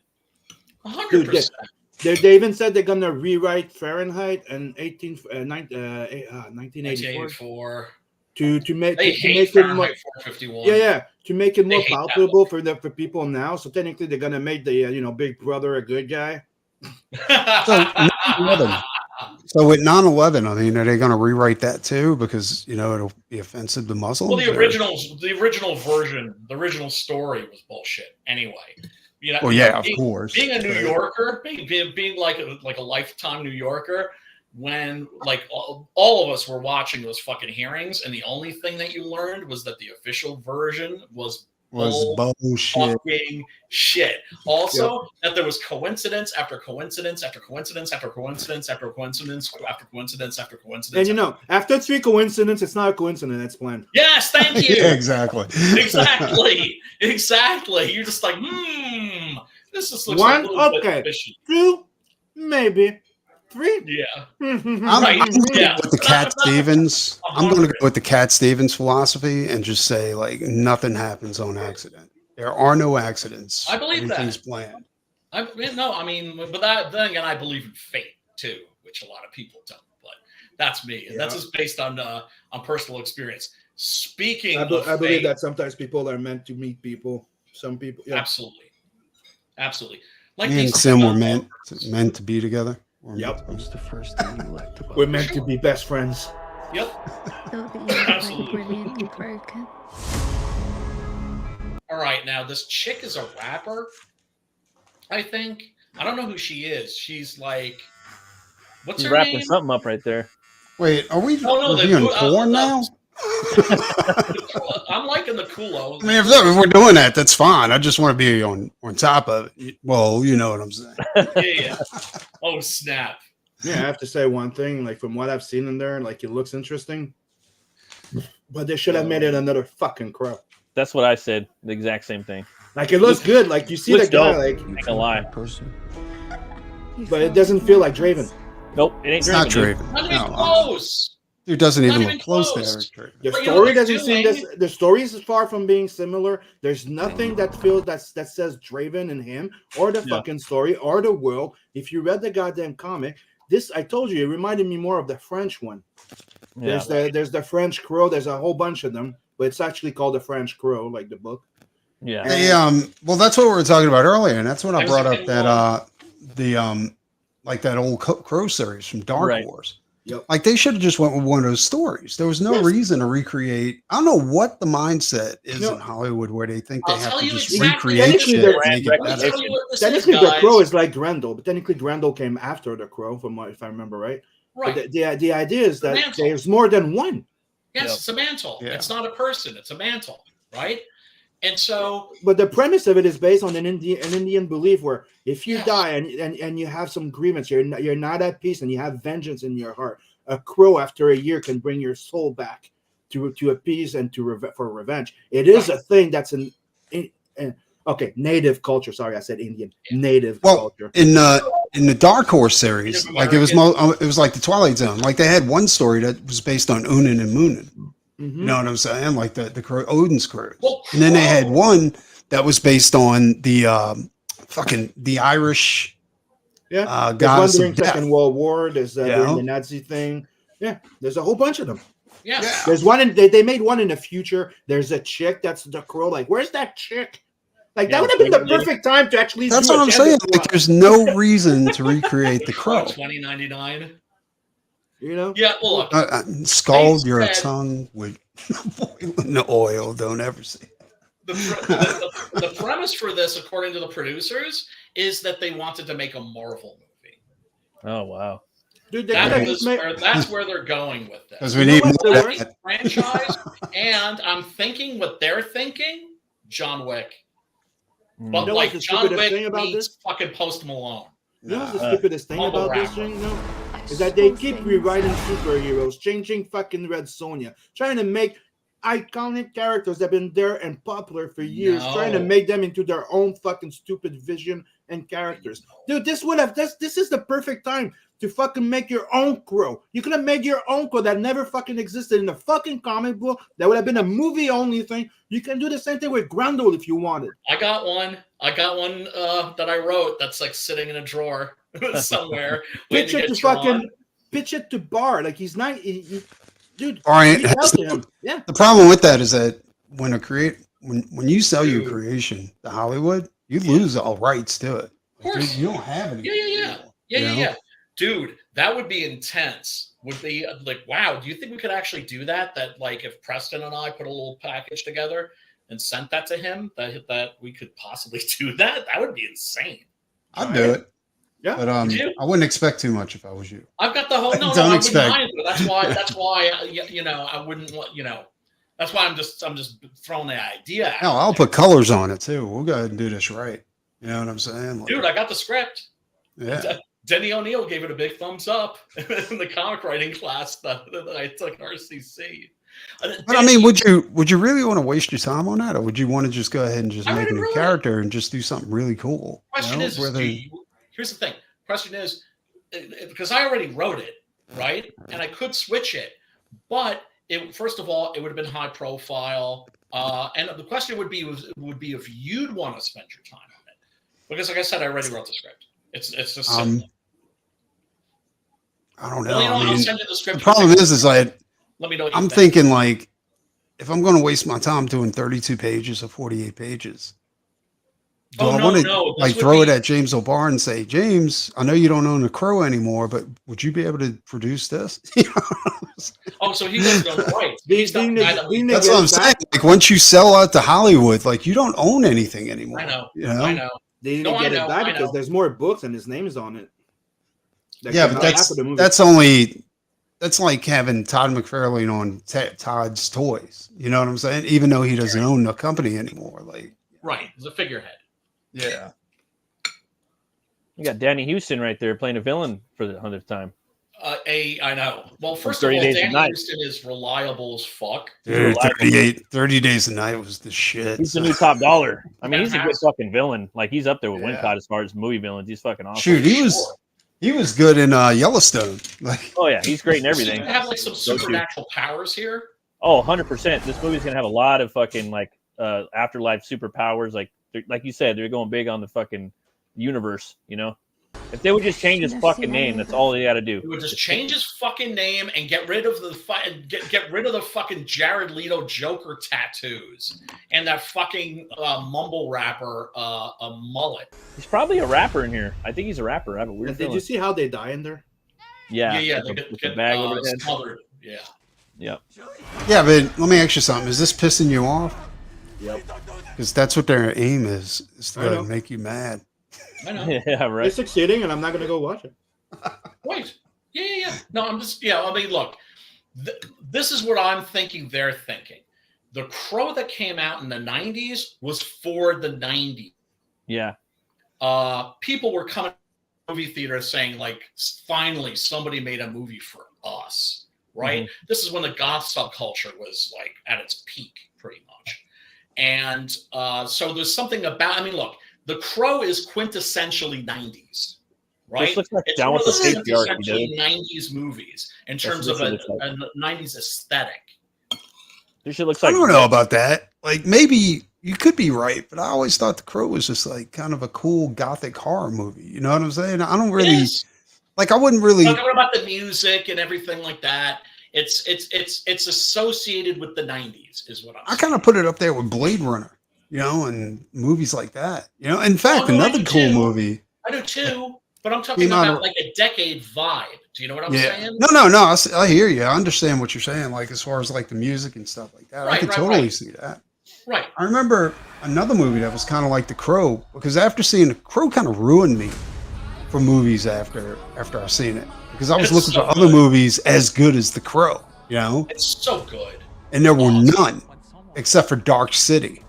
100%. they even said they're gonna rewrite Fahrenheit and 1984 1984. to make They to hate make it more. Fahrenheit 451. Yeah, to make it They more hate that palpable for people now. So technically, they're gonna make the Big Brother a good guy. So with 9/11, I mean, are they going to rewrite that too because it'll be offensive to Muslims? Well, the or- original version, the original story was bullshit. Anyway, Well, yeah, of course. Being a New Right. Yorker, being like a lifetime New Yorker, when like all of us were watching those fucking hearings, and the only thing that you learned was that the official version was was bullshit. Fucking shit. Also, that there was coincidence after coincidence after coincidence after coincidence after coincidence after coincidence after coincidence. And after 3 coincidences, it's not a coincidence. It's planned. Yes, thank you. Yeah, exactly. Exactly. You're just like, this just looks 1, a little okay. bit fishy. 2, maybe. 3. Yeah. I'm Right. Yeah. with the Cat Stevens. I'm going to go with the Cat Stevens philosophy and just say like nothing happens on accident. There are no accidents. I believe that. Everything's planned. But then again, I believe in fate too, which a lot of people don't. But that's me, and that's just based on personal experience. Speaking of I believe fate, that sometimes people are meant to meet people. Some people, absolutely. Like Me and these Sim were meant to be together. Yep. What's the first thing you liked about We're meant to be best friends. Yep. Brilliantly broken. All right, now this chick is a rapper. I think I don't know who she is. She's like, what's She's her wrapping name? something up right there. Wait, are we Oh, no, reviewing porn now? I'm liking the culo. I mean, if we're doing that, that's fine. I just want to be on top of it. Well, you know what I'm saying. Yeah. Oh, snap. Yeah, I have to say one thing. Like from what I've seen in there, like it looks interesting, but they should have made it another fucking crow. That's what I said. The exact same thing. Like it looks good. Like you see the guy, like, Ain't gonna lie. person? but it doesn't feel like Draven. Nope, it ain't It's not Draven. Draven. Not even No, close. Dude doesn't Not even even look close to close. Eric Draven. The But you know story what they're doesn't seem doing? this. The story is far from being similar. There's nothing that feels that says Draven and him, or the fucking story, or the world. If you read the goddamn comic, I told you, it reminded me more of the French one. Yeah. There's the French Crow. There's a whole bunch of them, but it's actually called the French Crow, like the book. Yeah. They, well, that's what we were talking about earlier, and that's when I brought up that like that old Crow series from Dark Horse. Yep. Like they should have just went with one of those stories. There was no reason to recreate. I don't know what the mindset is in Hollywood where they think they have to just recreate shit. And make it better. Technically, the Crow is like Grendel, but technically Grendel came after the Crow, if I remember right. Right. But the idea is that there's more than one. Yes, it's a mantle. Yeah. It's not a person. It's a mantle, right? And so, but the premise of it is based on an Indian belief where if you die and you have some grievance, you're not at peace, and you have vengeance in your heart, a crow after a year can bring your soul back to appease and for revenge. It is a thing that's native culture. Sorry, I said Indian. Native culture. In the Dark Horse series, like it was like the Twilight Zone. Like they had one story that was based on Unin and Munin. You know what I'm saying? Like the Crow, Odin's Crow. And then they had one that was based on the the Irish goddess during of death. Second World War. There's during the Nazi thing. Yeah, there's a whole bunch of them. Yeah. There's one they made one in the future. There's a chick that's the Crow. Like, where's that chick? Like that would have been the perfect time to actually. That's what I'm saying. Like, there's no reason to recreate the Crow. 2099. You know? Yeah. Well, look, scald your tongue with boiling the oil. Don't ever say it. The premise for this, according to the producers, is that they wanted to make a Marvel movie. Oh wow. Dude, that's where they're going with this. Because we need more of the that. franchise, and I'm thinking what they're thinking, John Wick. But like John Wick meets fucking Post Malone. You know the stupidest thing about this thing, is that they keep rewriting superheroes, changing fucking Red Sonja, trying to make iconic characters that have been there and popular for years, trying to make them into their own fucking stupid vision and characters. Dude, this is the perfect time to fucking make your own Crow. You could have made your own Crow that never fucking existed in a fucking comic book. That would have been a movie only thing. You can do the same thing with Grendel if you wanted. I got one that I wrote that's like sitting in a drawer somewhere. Pitch it to Bar. Like he's not, dude. Brian, yeah. The problem with that is that when you sell your creation to Hollywood, you lose all rights to it. Of course. You don't have any. Yeah. Dude, that would be intense. Would be like, wow, do you think we could actually do that? That like if Preston and I put a little package together and sent that to him, that we could possibly do that? That would be insane. I'd do it. Yeah. But I wouldn't expect too much if I was you. I've got the whole Don't expect. That's why I wouldn't want, That's why I'm just throwing the idea out. No, I'll put colors on it too. We'll go ahead and do this right. You know what I'm saying? Like, Dude, I got the script. yeah. Denny O'Neil gave it a big thumbs up in the comic writing class that I took RCC. But I mean, would you really want to waste your time on that, or would you want to just go ahead and just make a new character and just do something really cool? Question is, here's the thing. Question is, because I already wrote it, right? And I could switch it, but first of all, it would have been high profile. And the question would be if you'd want to spend your time on it, because like I said, I already wrote the script. It's just simple. I don't know. Well, you know, I mean, I'll send you the script. the problem is like, let me know. I'm thinking like, if I'm going to waste my time doing 32 pages or 48 pages, do I want to like throw it at James O'Barr and say, James, I know you don't own the Crow anymore, but would you be able to produce this? Oh, so he doesn't own the rights. That's what I'm saying. Like once you sell out to Hollywood, like you don't own anything ananymore. I know. You know? I know. They need to get it back because there's more books and his name is on it. Yeah, but that's like having Todd McFarlane on Todd's Toys. You know what I'm saying? Even though he doesn't own the company anymore. Like, right, he's a figurehead. Yeah. You got Danny Houston right there playing a villain for the 100th time. I know. Well, first of all, Danny Houston is reliable as fuck. Dude, 30 Days a Night was the shit. He's the new top dollar. I mean, he's a good fucking villain. Like, he's up there with Wincott as far as movie villains. He's fucking awesome. Shoot, he was good in Yellowstone. Like, oh yeah, he's great in everything. Does he have like some supernatural powers here? Oh, 100%. This movie's gonna have a lot of fucking like afterlife superpowers. Like you said, they're going big on the fucking universe. You know, if they would just change his fucking name, that's all they got to do. He would just change his fucking name and get rid of the get rid of the fucking Jared Leto Joker tattoos and that fucking mumble rapper a mullet. He's probably a rapper in here. I think he's a rapper. I have a weird feeling. Did you see how they die in there? Yeah. They get the bag over the head. smothered. Yeah. Yep. Yeah, but let me ask you something. Is this pissing you off? Yep. Because that's what their aim is to make you mad. I know. Yeah, right. They're succeeding, and I'm not going to go watch it. Wait. Yeah. No, I'm just, I mean, look, this is what I'm thinking they're thinking. The Crow that came out in the 90s was for the 90s. Yeah. People were coming to the movie theater saying, like, finally, somebody made a movie for us, right? Mm-hmm. This is when the goth subculture was, like, at its peak, pretty much. And so there's something about, I mean, look, The Crow is quintessentially 90s, right? This looks like it's down one with of the those quintessentially 90s movies in terms of a 90s aesthetic. This shit looks like, I don't know about that. Like, maybe you could be right, but I always thought The Crow was just like kind of a cool gothic horror movie. You know what I'm saying? I don't really like. I wouldn't really. Talking about the music and everything like that. It's associated with the 90s, is what I'm saying. I kind of put it up there with Blade Runner, you know, and movies like that. You know, in fact, another cool movie. I do too, but I'm talking about like a decade vibe. Do you know what I'm saying? No. I hear you. I understand what you're saying. Like as far as like the music and stuff like that, I could totally see that. Right. I remember another movie that was kind of like The Crow, because after seeing The Crow, kind of ruined me for movies after I've seen it, because I was looking for other movies as good as The Crow. You know, it's so good, and there were none except for Dark City.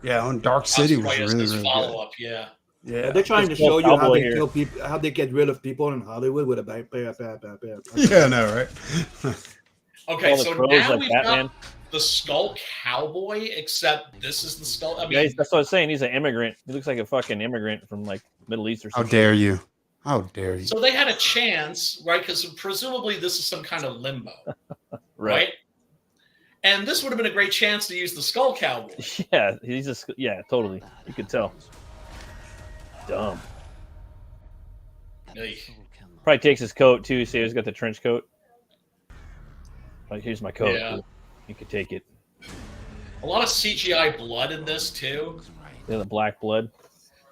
Yeah, and Dark City was really follow-up. good. Yeah, they're trying to show you how they kill people, how they get rid of people in Hollywood with a bang. Yeah, I know, right? Okay, so now we've got the Skull Cowboy, except this is the Skull. I mean, that's what I was saying. He's an immigrant. He looks like a fucking immigrant from like Middle East or something. How dare you? How dare you? So they had a chance, right? Because presumably this is some kind of limbo, right? And this would have been a great chance to use the Skull Cowboy. Yeah, totally. You could tell. Dumb. Probably takes his coat too. See, he's got the trench coat. Like, here's my coat. Yeah. You could take it. A lot of CGI blood in this too. Yeah, the black blood.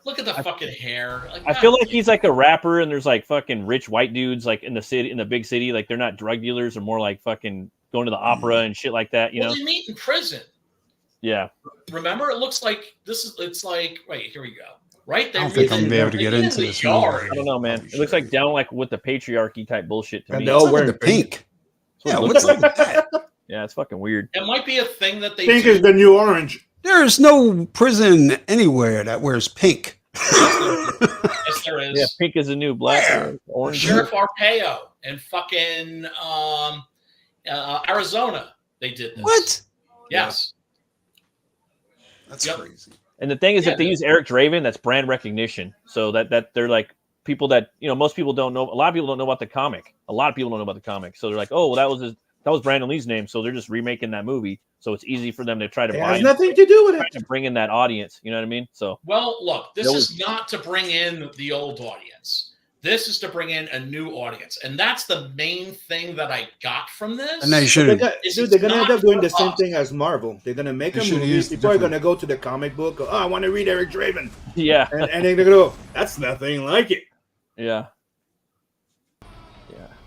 Look at the fucking hair. Like, I feel like he's like a rapper, and there's like fucking rich white dudes like in the city, in the big city. Like they're not drug dealers, or more like fucking going to the opera and shit like that. You know, they meet in prison. Yeah. Remember, it looks like this is. It's like, wait, here we go. Right there. I don't think I'm gonna be able to get into this movie. I don't know, man. It looks like down like with the patriarchy type bullshit to me. No, wearing the pink. Yeah, what's like that? Yeah, it's fucking weird. It might be a thing that they Pink do. is the new orange. There's no prison anywhere that wears pink. Yes, there is. Yeah, pink is a new black. Where? Orange. Sheriff Arpaio in fucking Arizona. They did this. What? Yes. That's Yep. crazy. And the thing is, Yeah, if they use Eric Draven, that's brand recognition. So that they're like people that most people don't know. A lot of people don't know about the comic. A lot of people don't know about the comic. So they're like, oh, well, that was Brandon Lee's name. So they're just remaking that movie. So it's easy for them to try to It buy. has nothing to do with it. To bring in that audience. You know what I mean? So Well, look, this That is not to bring in the old audience. This is to bring in a new audience. And that's the main thing that I got from this. And they should They're have. gonna end up doing the same us. thing as Marvel. They're gonna make They a should've movie. used People are different- gonna go to the comic book. Go, oh, I want to read Eric Draven, yeah, and then they're gonna go, that's nothing like it. yeah.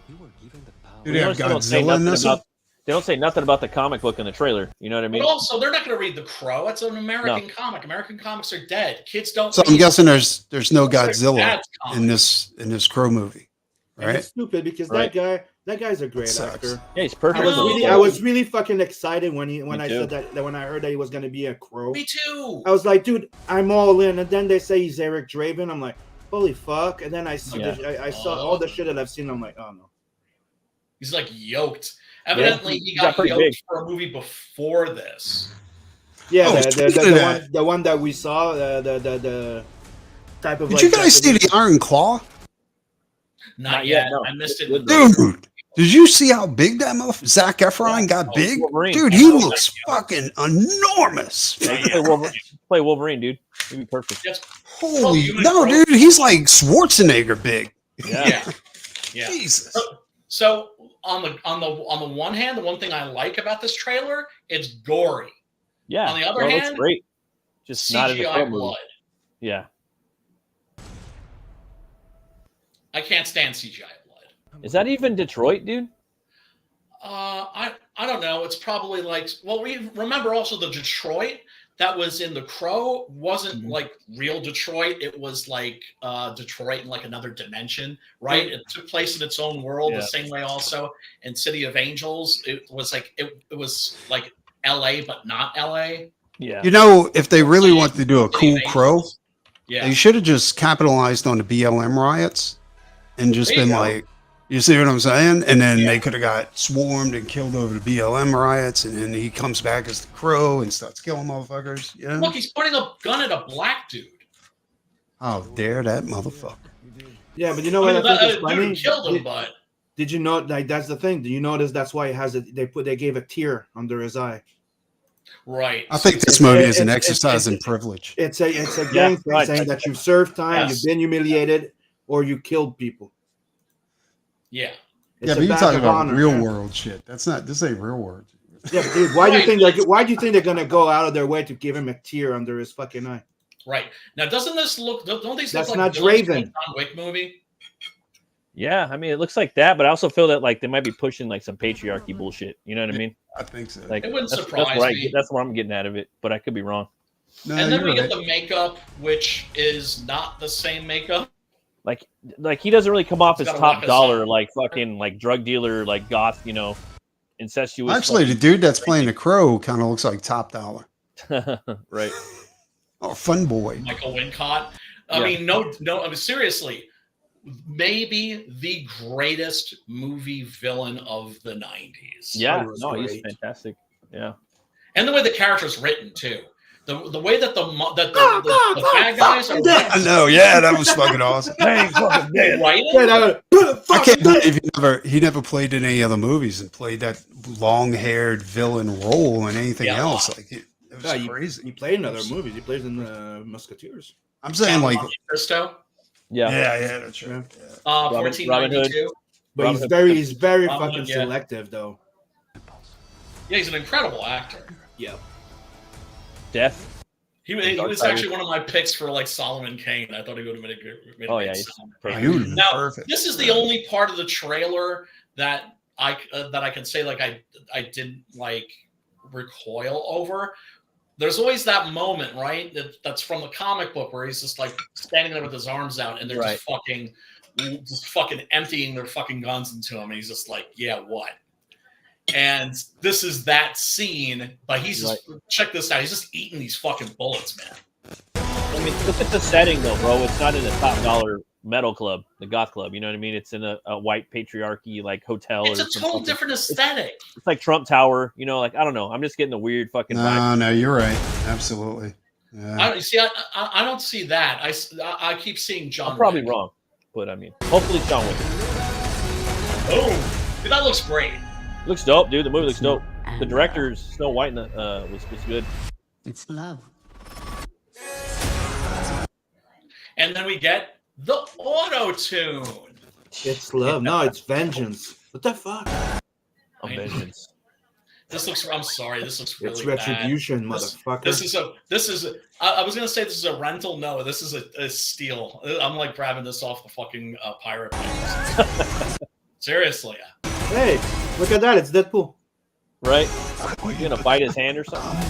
You were given the power. Do they have They don't say Godzilla in nothing this about- one? They don't say nothing about the comic book in the trailer. You know what I mean? But also, they're not going to read The Crow. It's an American comic. American comics are dead. Kids don't. So I'm read guessing there's no Godzilla dad's comics. in this Crow movie, And right? it's stupid because Right. that guy's a great Sucks. actor. Yeah, he's perfect. I was really fucking excited when I too. said that when I heard that he was gonna be a Crow. Me too. I was like, dude, I'm all in. And then they say he's Eric Draven. I'm like, holy fuck. And then I see I saw all the shit that I've seen. I'm like, oh no. He's like yoked. Evidently, he He got got pretty yoked big. for a movie before this. Yeah, Oh, speaking of that. the one that we saw, the type of. Did like, you guys see Japanese- the Iron Claw? Not yet. no. I missed it. Dude, did you see how big that motherfucker? Zach Efron got big? Wolverine. Dude, he looks fucking enormous. Play Wolverine, dude. He'd be perfect. Yes. Holy human no, growth. dude, he's like Schwarzenegger big. Yeah. Yeah. Jesus. So on the one hand, the one thing I like about this trailer, it's gory. Yeah. On the other Well, it's hand, great. Just not as a CGI Crow movie. blood. Yeah. I can't stand CGI blood. Is that even Detroit, dude? I don't know. It's probably like, well, we remember also the Detroit that was in The Crow wasn't like real Detroit. It was like Detroit in like another dimension, right? It took place in its own world the same way also in City of Angels. It was like it was like LA, but not LA. Yeah. You know, if they really want to do a cool City of Crow, Angels. Yeah. they should have just capitalized on the BLM riots and just There you been go. like, you see what I'm saying? And then they could have got swarmed and killed over the BLM riots, and then he comes back as the Crow and starts killing motherfuckers. You know? Look, he's pointing a gun at a black dude. How dare that motherfucker? Yeah, but you know what I think is Dude funny? killed him, but Did you know, like, that's the thing? Do you notice that's why it has it? They gave a tear under his eye. right. I think this movie is an it's- exercise in it's- privilege. It's a Yeah, gang thing right. saying that you've served time, Yes. you've been humiliated, or you killed people. Yeah. It's Yeah, a but you're badge talking of about honor, real man. world shit. This ain't real world. Yeah, but dude, why do you Right. think why do you think they're gonna go out of their way to give him a tear under his fucking eye? Right. Now, doesn't this look? Don't these That's look not like villains from a Draven. John Wick movie? Yeah. I mean, it looks like that, but I also feel that like they might be pushing like some patriarchy bullshit. You know what I mean? I think so. Like It wouldn't that's surprise what me. that's what I'm getting out of it, but I could be wrong. no, And then you're we get right. the makeup, which is not the same makeup. Like he doesn't really come off He's as gotta top walk us dollar, up. like fucking like drug dealer, like goth, incestuous. Actually, the dude that's playing the Crow kind of looks like Top Dollar right. or Fun Boy. Michael Wincott. I Yeah. mean, no. I mean, seriously, maybe the greatest movie villain of the '90s. Yeah, was no, he's great. fantastic. Yeah. And the way the character's written too. The way that the bad guys are I know, yeah, that was fucking awesome. writing. I can't believe he never played in any other movies and played that long-haired villain role in anything Yeah. else. Like it was Yeah, crazy. He played in other movies. He plays in Musketeers. I'm saying like, Christo. Yeah. yeah, that's right. Yeah. 1492. But Robin he's very Robin fucking Hood, yeah. selective though. Yeah, he's an incredible actor. Yeah. Death. He was actually one of my picks for like Solomon Kane. I thought he would have made a Oh, great yeah, he's Solomon perfect. He would've been Now, perfect. this is the only part of the trailer that I can say like I didn't like recoil over. There's always that moment, right? That's from the comic book where he's just like standing there with his arms out and they're Right. just fucking emptying their fucking guns into him, and he's just like, yeah, what? And this is that scene, but he's just check this out. He's just eating these fucking bullets, man. I mean, look at the setting though, bro. It's not in a top dollar metal club, the goth club. You know what I mean? It's in a white patriarchy like hotel. It's a total different aesthetic. It's like Trump Tower. You know, like I don't know. I'm just getting a weird fucking vibe. No, you're right. Absolutely. Yeah. I don't see that. I keep seeing John. I'm probably Wick. wrong, but I mean, hopefully John Wick. Oh, dude, that looks great. Looks dope, dude. The movie looks dope. The director's Snow White was good. It's love. And then we get the auto-tune. It's love. No, it's vengeance. What the fuck? Vengeance. This looks. I'm sorry. This looks really It's retribution, bad. motherfucker. This is. I was gonna say this is a rental. No, this is a steal. I'm like grabbing this off the fucking pirate things. Seriously. Hey, look at that. It's Deadpool. Right? You gonna bite his hand or something?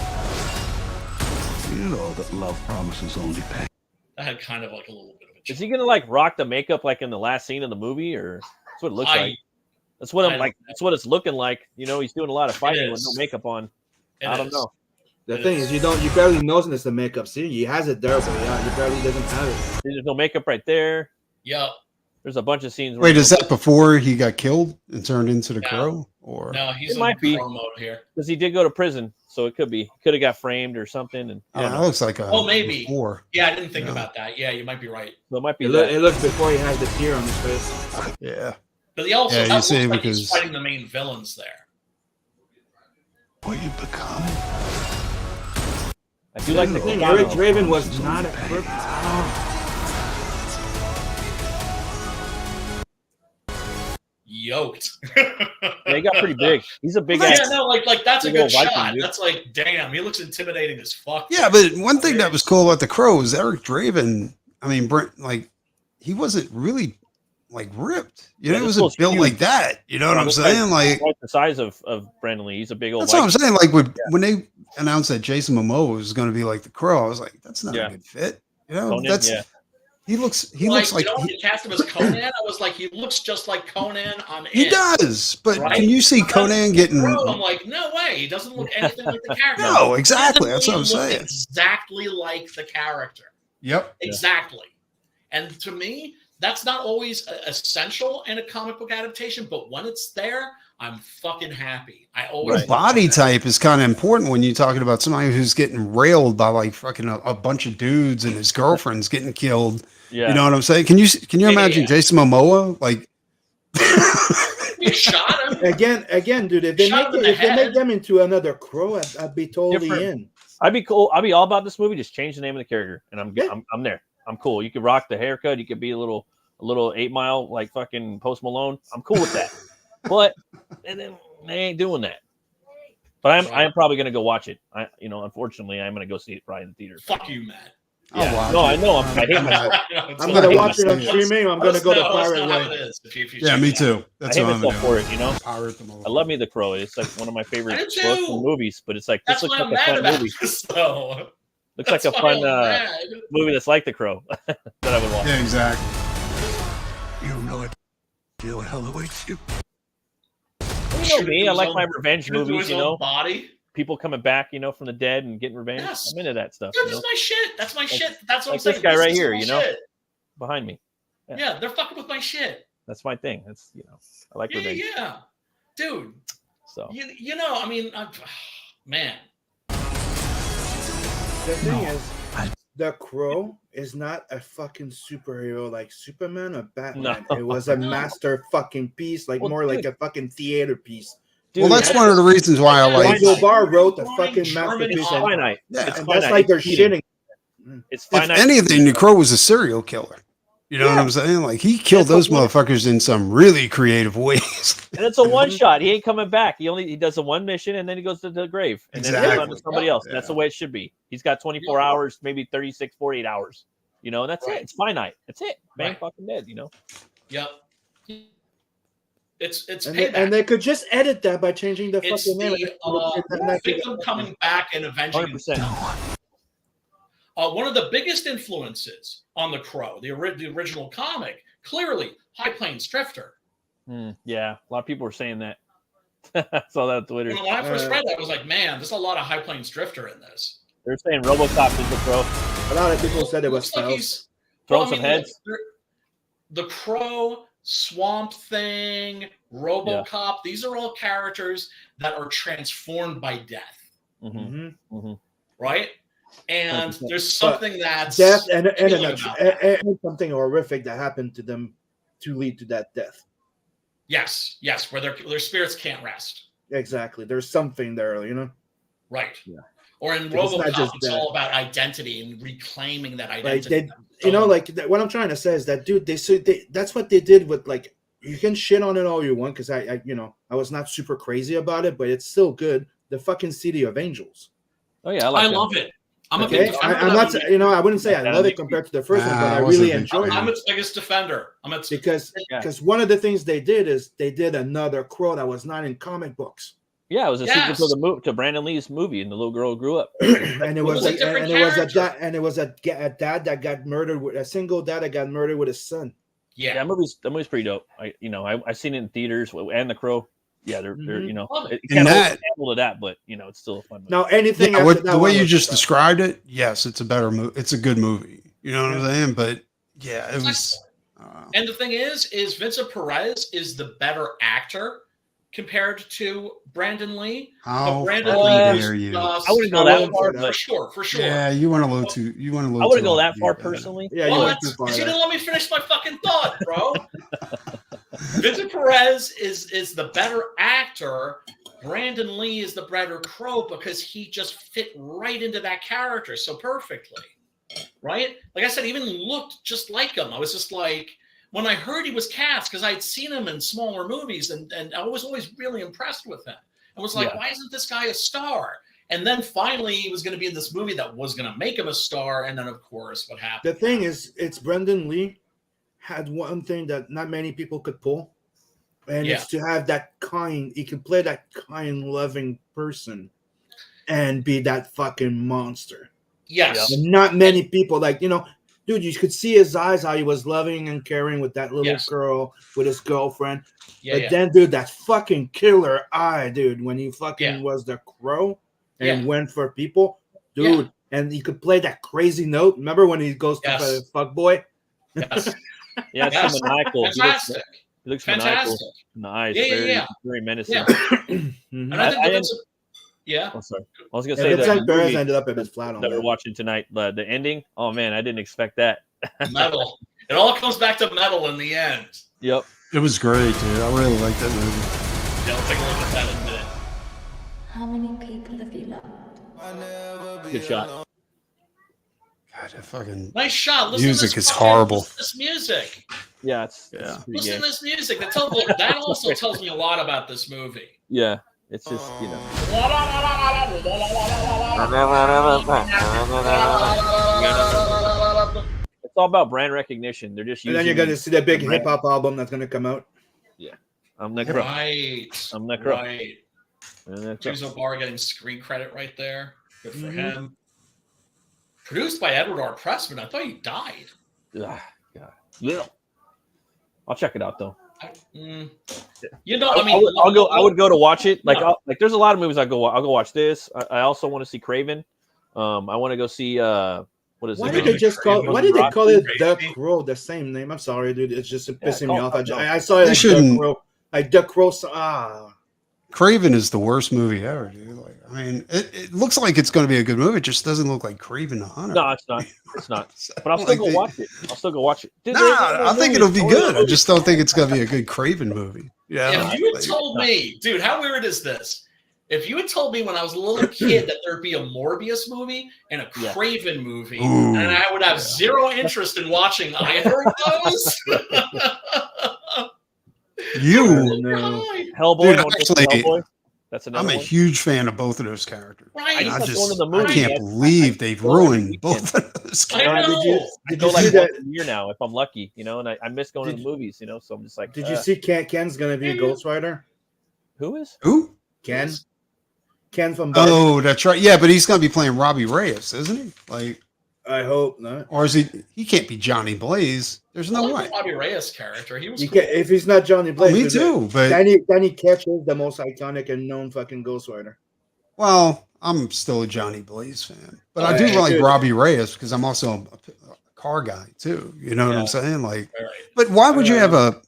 You know that love promises only pain. That had kind of like a little bit of a. Is he gonna like rock the makeup like in the last scene of the movie, or that's what it looks like? That's what I'm like. That's what it's looking like. You know, he's doing a lot of fighting with no makeup on. I don't know. The thing is, you barely notice the makeup. See, he has it there, but yeah, he barely doesn't have it. There's no makeup right there. Yep. There's a bunch of scenes. Wait, is that before he got killed and turned into the Crow? Or no, he's might be Crow mode here because he did go to prison, so it could be. Could have got framed or something. And I don't know. That looks like a. Maybe. Before. Yeah, I didn't think about that. Yeah, you might be right. So it might be. It looks before he has the tear on his face. Yeah. But he also you that see, looks like because he's fighting the main villains there. What you become. I do like the thing. Eric Draven was not a perfect. Yoked. They got pretty big. He's a big ass. Yeah, no, like that's a big good old Viking, shot. dude. That's like, damn, he looks intimidating as fuck. Yeah, but one thing that was cool about the Crow is Eric Draven. I mean, Brent, like he wasn't really like ripped. You know, Yeah, he wasn't built huge. like that. You know what I'm saying? Like the size of Brandon Lee. He's a big old. that's what I'm saying. Like when they announced that Jason Momoa was going to be like the Crow, I was like, that's not a good fit. You know, Conan, that's he looks like you know, when you cast him as Conan, I was like, he looks just like Conan on he It. does. But Right? can you see Conan getting? Crow, I'm like, no way. He doesn't look anything like the character. No, exactly. He That's what I'm doesn't look saying. Exactly like the character. Yep. Exactly. And to me, that's not always essential in a comic book adaptation, but when it's there, I'm fucking happy. I always The body type is kind of important when you're talking about somebody who's getting railed by like fucking a bunch of dudes and his girlfriend's getting killed. Yeah. You know what I'm saying? Can you imagine Jason Momoa like? You shot him Again, dude. If they make them into another Crow, I'd be totally in. I'd be cool. I'd be all about this movie. Just change the name of the character, and I'm there. I'm cool. You could rock the haircut. You could be a little 8 Mile like fucking Post Malone. I'm cool with that. But and then they ain't doing that. But I am probably gonna go watch it. Unfortunately, I'm gonna go see it probably in the theater. Fuck you, Matt. Yeah. No, I know. I hate myself. I'm gonna watch it on streaming. I'm gonna go to Pirate Way. Yeah, me too. That's I hate what I'm myself doing. for it. You know, Pirate them all. I love Me the Crow. It's like one of my favorite I do books too. and movies. But it's like That's this looks why I'm like a mad fun about movie. this, though. Looks like a That's why fun I'm mad. movie that's like The Crow that I would watch. Yeah, exactly. You know it. Feel hell awaits you. You know me. I like my revenge movies. You know, body. people coming back, from the dead and getting revenge. Yes. I'm into that stuff. That's my shit. That's my shit. That's what like I'm saying. this guy right is here, my you know? shit. Behind me. Yeah, they're fucking with my shit. That's my thing. That's I like revenge. Yeah, dude. So I mean, man. The thing is, the Crow is not a fucking superhero like Superman or Batman. No. It was a master fucking piece, like more like a fucking theater piece. Well, that's one of the reasons why I like. Michael Barr wrote the fucking German masterpiece. It's author. finite. Yeah. It's And finite. that's like they're It's cheating. shitting. It's If finite. anything, the Crow was a serial killer. You know what I'm saying? Like he killed those motherfuckers in some really creative ways. And it's a one shot. He ain't coming back. He does a one mission and then he goes to the grave and then he goes on to somebody else. Yeah. That's the way it should be. He's got 24 hours, maybe 36, 48 hours. And that's it. It's finite. That's it. Bang, fucking dead. Yep. It's And payback. they could just edit that by changing the It's fucking name. the victim coming back and avenging 100%. himself. One of the biggest influences on the Crow, the original comic, clearly High Plains Drifter. Yeah, a lot of people were saying that. I saw that on Twitter. When I first read that, I was like, man, there's a lot of High Plains Drifter in this. They're saying RoboCop is the Crow. A lot of people said it was throwing some heads. The Crow, Swamp Thing, RoboCop. These are all characters that are transformed by death. Right? And there's something that's death and something horrific that happened to them to lead to that death. Yes, where their spirits can't rest. Exactly. There's something there, you know? Right. Yeah. Or in RoboCop, it's all about identity and reclaiming that identity. What I'm trying to say is that, dude, that's what they did with, like, you can shit on it all you want, because I was not super crazy about it, but it's still good. The fucking City of Angels. Oh yeah, I love it. I'm a big defender. I'm not, I wouldn't say I love it compared to the first one, but I really enjoyed it. I'm its biggest defender. Because one of the things they did is they did another Crow that was not in comic books. Yeah, it was a sequel to Brandon Lee's movie, and the little girl grew up. and it was a dad that got murdered with a single dad that got murdered with his son. Yeah, that movie's pretty dope. I seen it in theaters and The Crow. Yeah, they're it can't handle to that, but it's still a fun movie. Now anything the way you just described it, yes, it's a better movie. It's a good movie. You know what I'm saying? But yeah, it was. And the thing is Vincent Perez is the better actor compared to Brandon Lee. How Brandon Lee dare you? I wouldn't go that far. For sure. Yeah, you went a little too. I wouldn't go that far personally. Yeah, you didn't let me finish my fucking thought, bro. Vincent Perez is the better actor. Brandon Lee is the better Crow because he just fit right into that character so perfectly. Right? Like I said, he even looked just like him. I was just like, when I heard he was cast, because I'd seen him in smaller movies, and I was always really impressed with him. I was like, why isn't this guy a star? And then finally, he was going to be in this movie that was going to make him a star. And then, of course, what happened? The thing is, it's Brandon Lee had one thing that not many people could pull. And it's to have that he can play that kind, loving person and be that fucking monster. Yes. And not many people, dude, you could see his eyes, how he was loving and caring with that little girl, with his girlfriend. Then, dude, that fucking killer eye, dude, when he fucking was the Crow and went for people, dude, and he could play that crazy note. Remember when he goes to the fuck boy? Yes. Yeah, it's maniacal. Fantastic. He looks maniacal in the eyes. Very menacing. And I think Oh, sorry. I was gonna say that Perez ended up a bit flat on that we're watching tonight. The ending. Oh man, I didn't expect that. Metal. It all comes back to metal in the end. Yep. It was great, dude. I really liked that movie. Yeah, we'll take a look at that in a minute. How many people have you loved? Good shot. God, that fucking nice shot. Music is horrible. Listen to this music. Yeah, it's listen to this music. That also tells me a lot about this movie. Yeah. It's just, it's all about brand recognition. They're just and then you're going to see that big hip hop album that's going to come out. Yeah. I'm not right. Juzo Bar getting screen credit right there. Good for him. Produced by Edward R. Pressman. I thought he died. Yeah. I'll check it out though. I would go to watch it. There's a lot of movies I'll go watch this. I also want to see Craven. I want to go see what is it? Why did they call it The Crow? The same name. I'm sorry, dude. It's just pissing me off. I saw it like The Crow. Craven is the worst movie ever, dude. It looks like it's going to be a good movie. It just doesn't look like Craven the Hunter. No, it's not. It's not. But I'll still go watch it. I think it'll be good. I just don't think it's going to be a good Craven movie. Yeah. If you had told me, dude, how weird is this? If you had told me when I was a little kid that there'd be a Morbius movie and a Craven movie, and I would have zero interest in watching either of those. Hellboy. Dude, actually, Hellboy. I'm a huge fan of both of those characters. Right. I can't believe they've ruined both of those characters. I go like once a year now if I'm lucky, and I miss going to the movies, so I'm just like. Did you see Ken's going to be a Ghost Rider? Who is? Who? Ken from Burke. Oh, that's right. Yeah, but he's going to be playing Robbie Reyes, isn't he? I hope not. Or is he? He can't be Johnny Blaze. There's no way. The Bobby Reyes character. He was You cool. if he's not Johnny Blaze, me too. But Danny Ketch is the most iconic and known fucking Ghost Rider. Well, I'm still a Johnny Blaze fan, but I do like Robbie Reyes because I'm also a car guy too. You know what I'm saying? Like, but why would you have a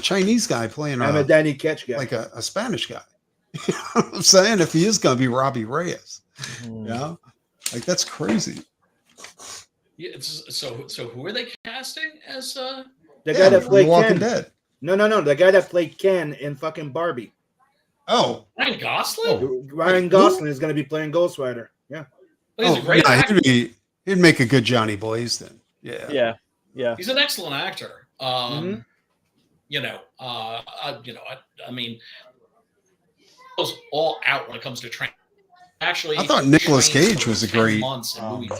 Chinese guy playing? I'm a Danny Ketch guy, like a Spanish guy. You know what I'm saying? If he is going to be Robbie Reyes, you know, like that's crazy. Yeah. So who are they casting as the guy that played Walking Ken? Dead? No, the guy that played Ken in fucking Barbie. Oh, Ryan Gosling. Ryan Gosling is going to be playing Ghost Rider. Yeah. He's a great actor. He'd make a good Johnny Blaze then. Yeah. He's an excellent actor. You know, I mean, goes all out when it comes to training. Actually, I thought Nicolas Cage was a great. Months in movies.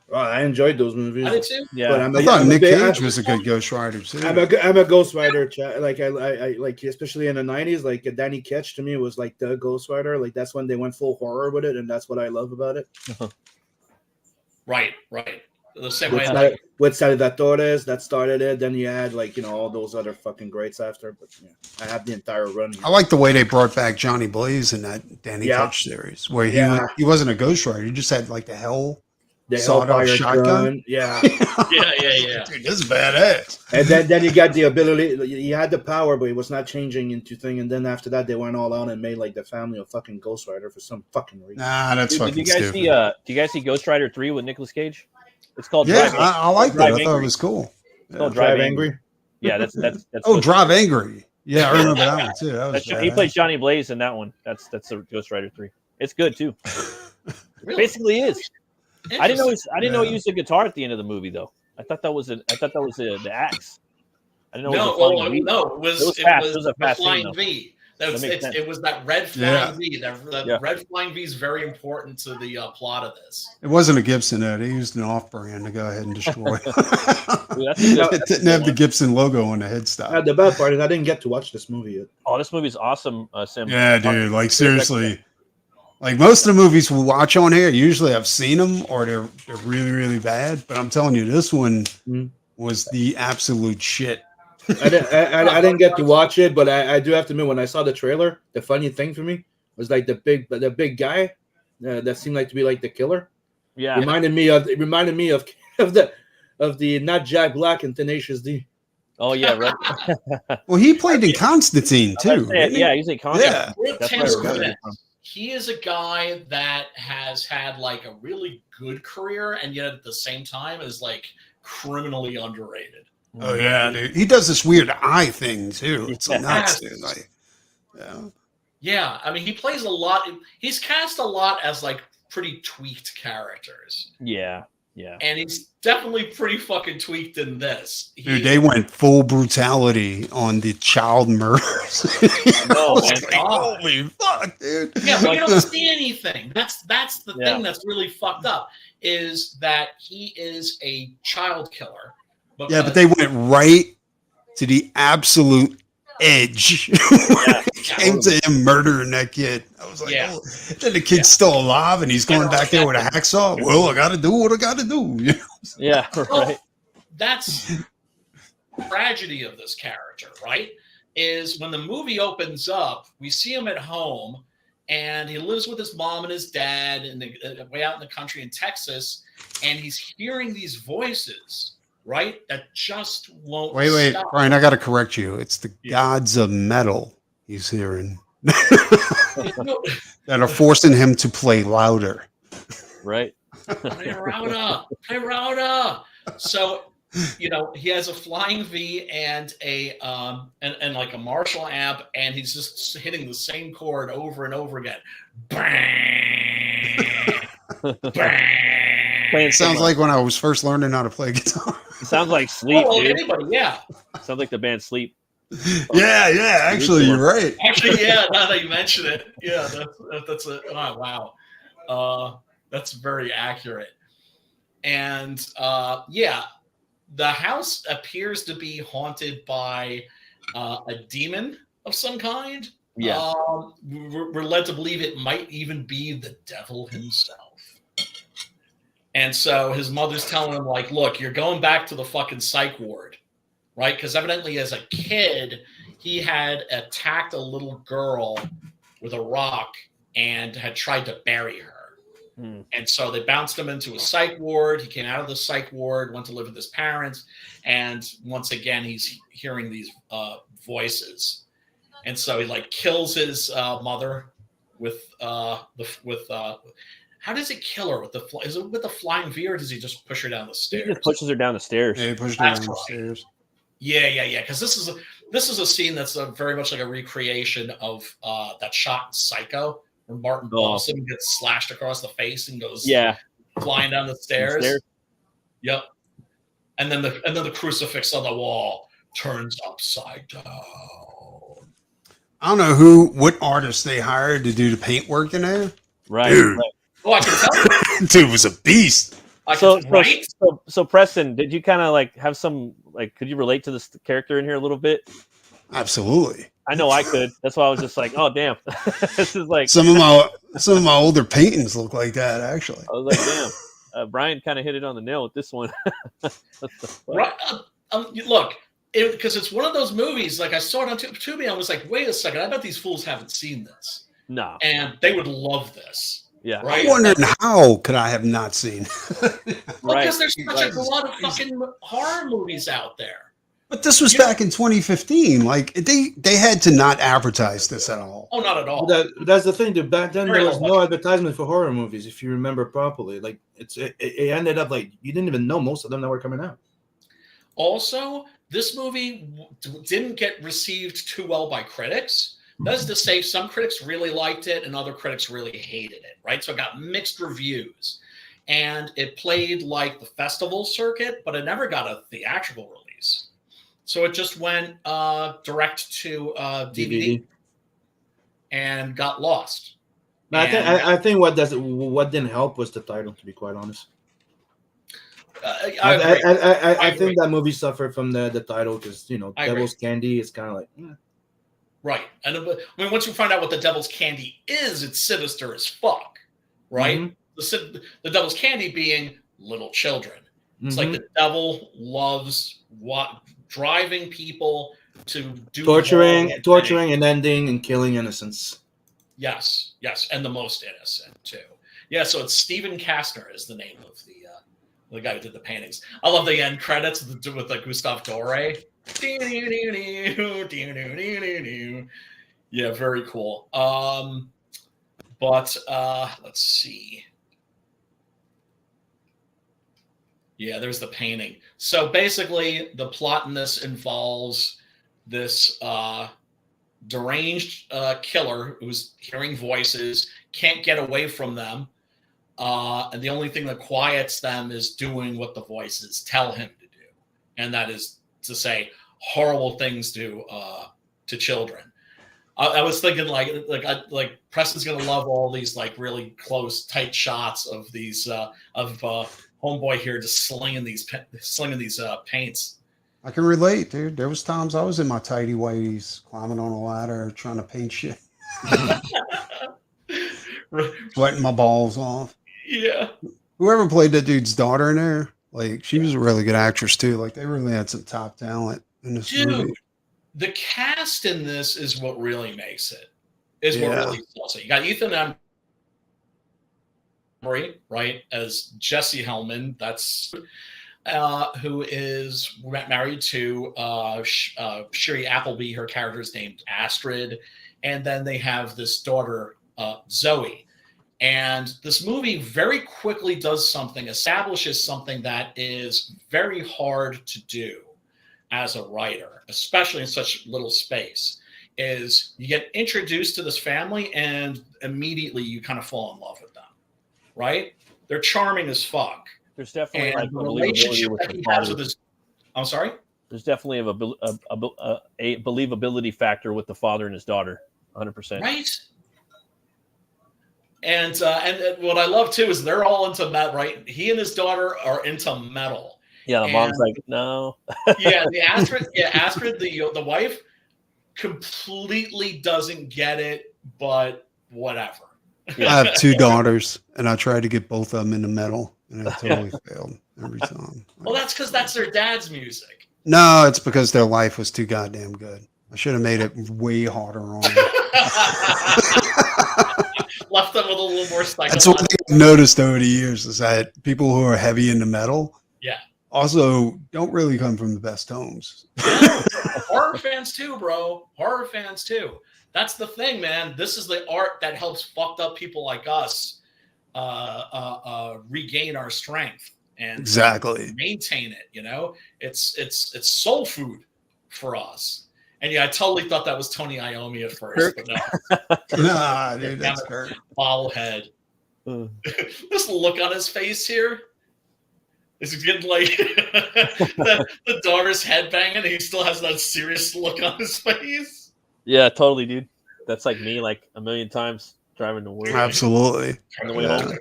Well, I enjoyed those movies. I did too. Yeah, but I thought Nick Cage was a good Ghost Rider too. I'm a Ghost Rider. Like I like, especially in the '90s. Like Danny Ketch to me was like the Ghost Rider. Like that's when they went full horror with it, and that's what I love about it. Right. The same with way with Salvatores that started it. Then you had all those other fucking greats after. But yeah, I have the entire run here. I like the way they brought back Johnny Blaze in that Danny Ketch series, where he wasn't a Ghost Rider. He just had like the sawed-off shotgun. Yeah. Dude, this is badass. And then you got the ability. He had the power, but he was not changing into thing. And then after that, they went all out and made like the family of fucking Ghost Rider for some fucking reason. Nah, that's fucking stupid. Do you guys see Ghost Rider 3 with Nicolas Cage? It's called Drive. Drive. I like that. Drive I thought it was cool. It's called Drive Angry. Angry. Yeah, that's. Oh, Drive Angry. Yeah, I remember that one too. That was he plays Johnny Blaze in that one. That's the Ghost Rider 3. It's good too. Really? Basically is. I didn't know he used a guitar at the end of the movie though. I thought that was the axe. I didn't know. It was a flying V. It was that red flying V. That red flying V is very important to the plot of this. It wasn't a Gibson. They used an off-brand to go ahead and destroy. It didn't have the Gibson logo on the headstock. The bad part is I didn't get to watch this movie yet. Oh, this movie's awesome, Sim. Yeah, dude. Like seriously. Like most of the movies we watch on here, usually I've seen them or they're really, really bad. But I'm telling you, this one was the absolute shit. I didn't get to watch it, but I do have to admit, when I saw the trailer, the funny thing for me was like the big guy that seemed like to be like the killer. Yeah, reminded me of the not Jack Black and Tenacious D. Oh yeah, right. Well, he played in Constantine too. Yeah, he's in Constantine. Yeah. That's where I remember him from. He is a guy that has had like a really good career, and yet at the same time is like criminally underrated. Oh yeah, dude. He does this weird eye thing too. It's nuts, dude. Like, yeah. I mean, he plays a lot. He's cast a lot as like pretty tweaked characters. Yeah. And he's definitely pretty fucking tweaked in this. Dude, they went full brutality on the child murders. Holy fuck, dude. Yeah, but you don't see anything. That's the thing that's really fucked up, is that he is a child killer. Yeah, but they went right to the absolute edge. Came to him murdering that kid. I was like, oh. Then the kid's still alive and he's going back there with a hacksaw. Well, I got to do what I got to do. You know? Yeah, right. Well, that's the tragedy of this character, right? Is when the movie opens up, we see him at home and he lives with his mom and his dad way out in the country in Texas, and he's hearing these voices. Right? That just won't Wait, stop. Brian, I got to correct you. It's the gods of metal he's hearing that are forcing him to play louder. Right. Hey, Rhoda. So, he has a flying V and and like a Marshall amp, and he's just hitting the same chord over and over again. Bang! It sounds like when I was first learning how to play guitar. It sounds like Sleep, dude. Anybody, yeah. Sounds like the band Sleep. Yeah. Actually, you're right. Actually, yeah. Now that you mention it, yeah, that's a wow. That's very accurate. And the house appears to be haunted by a demon of some kind. Yeah. We're led to believe it might even be the devil himself. And so his mother's telling him, like, look, you're going back to the fucking psych ward, right? Because evidently as a kid, he had attacked a little girl with a rock and had tried to bury her. And so they bounced him into a psych ward. He came out of the psych ward, went to live with his parents. And once again, he's hearing these voices. And so he like kills his mother with how does he kill her with the is it with the flying V, or does he just push her down the stairs? He just pushes her down the stairs. Yeah, he pushes her down the stairs. Yeah. Because this is a scene that's very much like a recreation of that shot in Psycho, where Martin Balsam gets slashed across the face and goes flying down the stairs. Yep. And then the crucifix on the wall turns upside down. I don't know what artist they hired to do the paintwork in there. Right. Dude. Oh, I can tell you. Dude was a beast. So Preston, did you kind of like have some like? Could you relate to this character in here a little bit? Absolutely. I know I could. That's why I was just like, oh damn, this is like some of my older paintings look like that. Actually, I was like, damn. Brian kind of hit it on the nail with this one. Right. Look, because it's one of those movies. Like I saw it on Tubi, I was like, wait a second. I bet these fools haven't seen this. No. And they would love this. Yeah. Right? I'm wondering how could I have not seen? Well, because there's such a lot of fucking horror movies out there. But this was back in 2015. Like they had to not advertise this at all. Oh, not at all. That's the thing, dude. Back then there was no advertisement for horror movies, if you remember properly. Like it ended up like you didn't even know most of them that were coming out. Also, this movie didn't get received too well by critics. That is to say, some critics really liked it and other critics really hated it, right? So it got mixed reviews. And it played like the festival circuit, but it never got a theatrical release. So it just went direct to DVD and got lost. No, I think what didn't help was the title, to be quite honest. I think that movie suffered from the title because, Devil's Candy is kind of like... Right. And I mean, once you find out what the Devil's Candy is, it's sinister as fuck, right? Mm-hmm. The Devil's Candy being little children. It's like the devil loves driving people to do torturing and ending and killing innocents. Yes, and the most innocent too. Yeah, so it's Stephen Kastner is the name of the guy who did the paintings. I love the end credits with the Gustave Doré. Yeah, very cool. But let's see. Yeah, there's the painting. So basically, the plot in this involves this deranged killer who's hearing voices, can't get away from them, and the only thing that quiets them is doing what the voices tell him to do, and that is to say horrible things to children. I was thinking like Preston's gonna love all these like really close, tight shots of these of homeboy here just slinging these paints. I can relate, dude. There was times I was in my tighty whities, climbing on a ladder, trying to paint shit, sweating my balls off. Yeah. Whoever played that dude's daughter in there, like she was a really good actress too. Like they really had some top talent in this movie. The cast in this is what really makes it. What really sells it. You got Ethan Embry, right, as Jesse Hellman. That's who is married to Shiri Appleby. Her character is named Astrid, and then they have this daughter Zoe. And this movie very quickly establishes something that is very hard to do as a writer, especially in such little space, is you get introduced to this family and immediately you kind of fall in love with them, right? They're charming as fuck. There's definitely like the relationship that he has with his... I'm sorry? There's definitely a believability factor with the father and his daughter, 100%. Right? And what I love too is they're all into metal, right? He and his daughter are into metal. Yeah, the mom's like, no. Yeah, Astrid, the wife, completely doesn't get it, but whatever. I have two daughters, and I try to get both of them into metal. and it totally failed every time. Well, that's because that's their dad's music. No, it's because their life was too goddamn good. I should have made it way harder on them. Left them with a little more psychological. That's one thing I've noticed over the years is that people who are heavy into metal, also don't really come from the best homes. Horror fans too, bro. Horror fans too. That's the thing, man. This is the art that helps fucked up people like us regain our strength and exactly maintain it. You know, it's soul food for us. And yeah, I totally thought that was Tony Iommi at first, but no. Nah, dude, that's Kirk. Bobblehead. This look on his face here. Is he getting like the daughter's head banging? He still has that serious look on his face. Yeah, totally, dude. That's like me, like a million times driving to work. Absolutely. On the way home.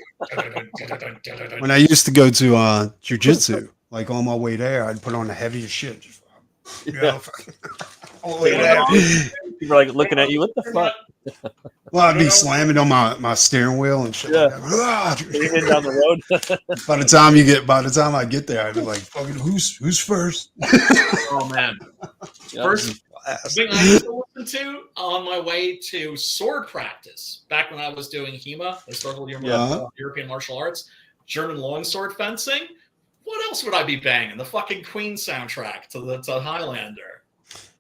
When I used to go to jiu-jitsu, like on my way there, I'd put on the heaviest shit. Just, all the way there. People are like looking at you. What the fuck? Well, I'd be slamming on my steering wheel and shit. Like that. You're heading down the road. By the time I get there, I'd be like, "Fucking who's first?" Oh man! First thing I used to listen to on my way to sword practice back when I was doing HEMA, historical European martial arts, German longsword fencing. What else would I be banging? The fucking Queen soundtrack to Highlander.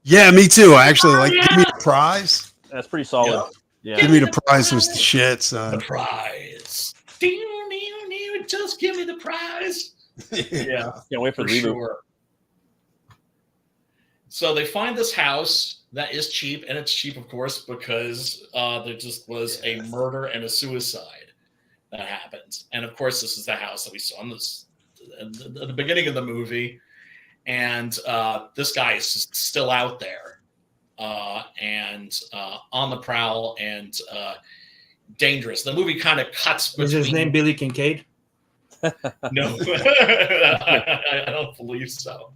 Yeah, me too. I actually like Give Me the Prize. That's pretty solid. Yep. Yeah. Give Me the Prize was the shit, son. The prize. Just give me the prize. Yeah. Can't wait for the reboot. Sure. So they find this house that is cheap, and it's cheap, of course, because there just was a murder and a suicide that happened. And of course, this is the house that we saw in the beginning of the movie. And this guy is just still out there and on the prowl and dangerous. The movie kind of cuts between... Is his name Billy Kincaid? No, I don't believe so.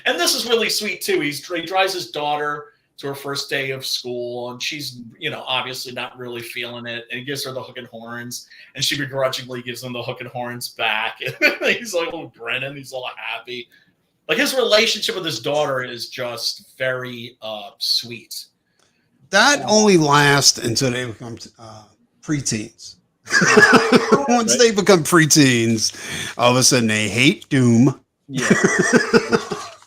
And this is really sweet too. He drives his daughter to her first day of school, and she's, obviously not really feeling it. And he gives her the hook and horns, and she begrudgingly gives him the hook and horns back. He's like all grinning. He's all happy. Like his relationship with his daughter is just very sweet. That only lasts until they become preteens. Once they become preteens, all of a sudden they hate Doom. Yeah.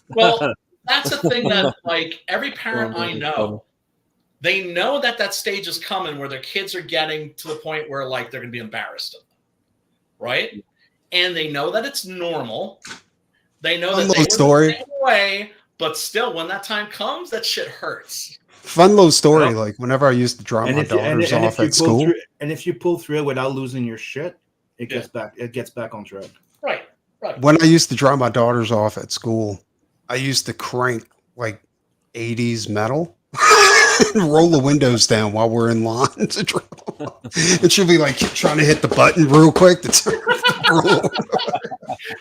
Well, that's the thing that, like, every parent I know, they know that stage is coming where their kids are getting to the point where, like, they're going to be embarrassed of them, right? And they know that it's normal. They know that they were the same way, but still, when that time comes, that shit hurts. Fun little story. Like whenever I used to drop my daughters off at school, and if you pull through it without losing your shit, it gets back. It gets back on track. Right. When I used to drop my daughters off at school, I used to crank like 80s metal and roll the windows down while we're in line to drop them. And she'll be like trying to hit the button real quick to turn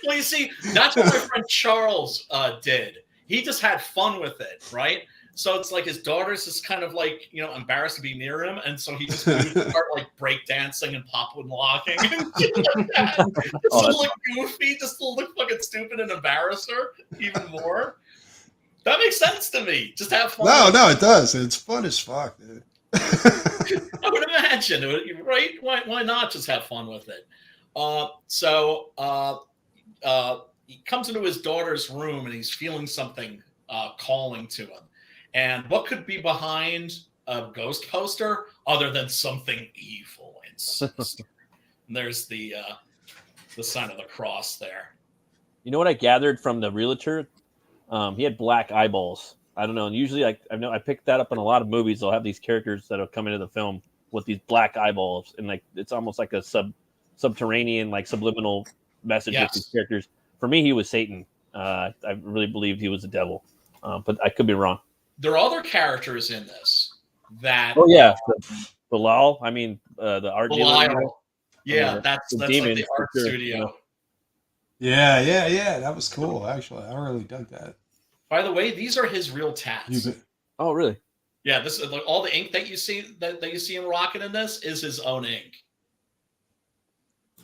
Well, you see, that's what my friend Charles did. He just had fun with it, right? So it's like his daughter's just kind of like, embarrassed to be near him. And so he just would start like break dancing and pop and locking. And just to look goofy, just to look fucking stupid and embarrass her even more. That makes sense to me. Just have fun. No, it does. It's fun as fuck, dude. I would imagine, right? Why not just have fun with it? So he comes into his daughter's room and he's feeling something calling to him. And what could be behind a ghost poster other than something evil and sinister? And there's the sign of the cross there. You know what I gathered from the realtor? He had black eyeballs. I don't know. And usually, I picked that up in a lot of movies. They'll have these characters that will come into the film with these black eyeballs, and like it's almost like a subterranean, like subliminal message with these characters. For me, he was Satan. I really believed he was the devil, but I could be wrong. There are other characters in this that. Oh yeah, Blalock. I mean, the art dealer. Yeah, that's demon, like the art studio. Yeah. That was cool. Actually, I really dug that. By the way, these are his real tats. Oh, really? Yeah, this is like all the ink that you see that you see him rocking in this is his own ink.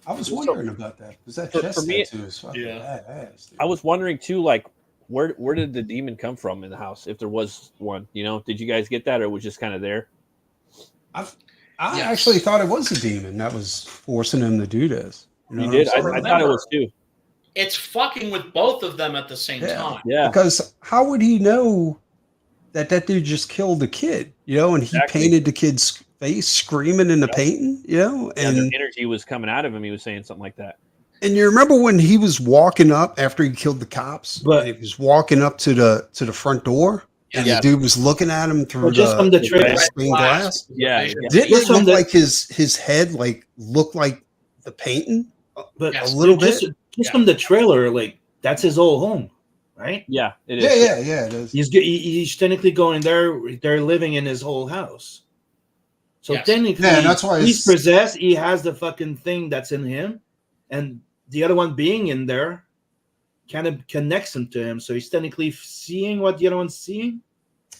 I was wondering about that because that chest tattoo is fucking badass. Dude. I was wondering too, like where did the demon come from in the house, if there was one? You know, did you guys get that, or it was just kind of there? I actually thought it was a demon that was forcing him to do this. You did? I thought it was too. It's fucking with both of them at the same time. Yeah. Because how would he know that dude just killed the kid? You know, and he painted the kid's face screaming in the painting, you know, and the energy was coming out of him. He was saying something like that. And you remember when he was walking up after he killed the cops? But he was walking up to the front door, and the dude was looking at him through the stained glass. Yeah, didn't it look like his head like looked like the painting? But a little bit. Just from the trailer, like that's his old home, right? Yeah, it is. Yeah, it is. He's technically going there. They're living in his whole house. So technically, that's why he's possessed. He has the fucking thing that's in him, and the other one being in there kind of connects him to him. So he's technically seeing what the other one's seeing.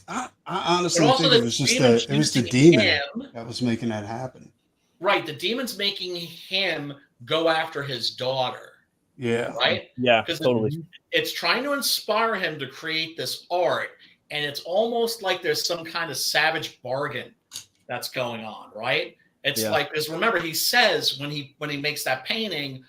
I honestly think it was just the demon that was making that happen. Right, the demon's making him go after his daughter. Yeah. Right? Yeah, because totally. It's trying to inspire him to create this art, and it's almost like there's some kind of savage bargain that's going on, right? It's like, because remember, he says when he makes that painting,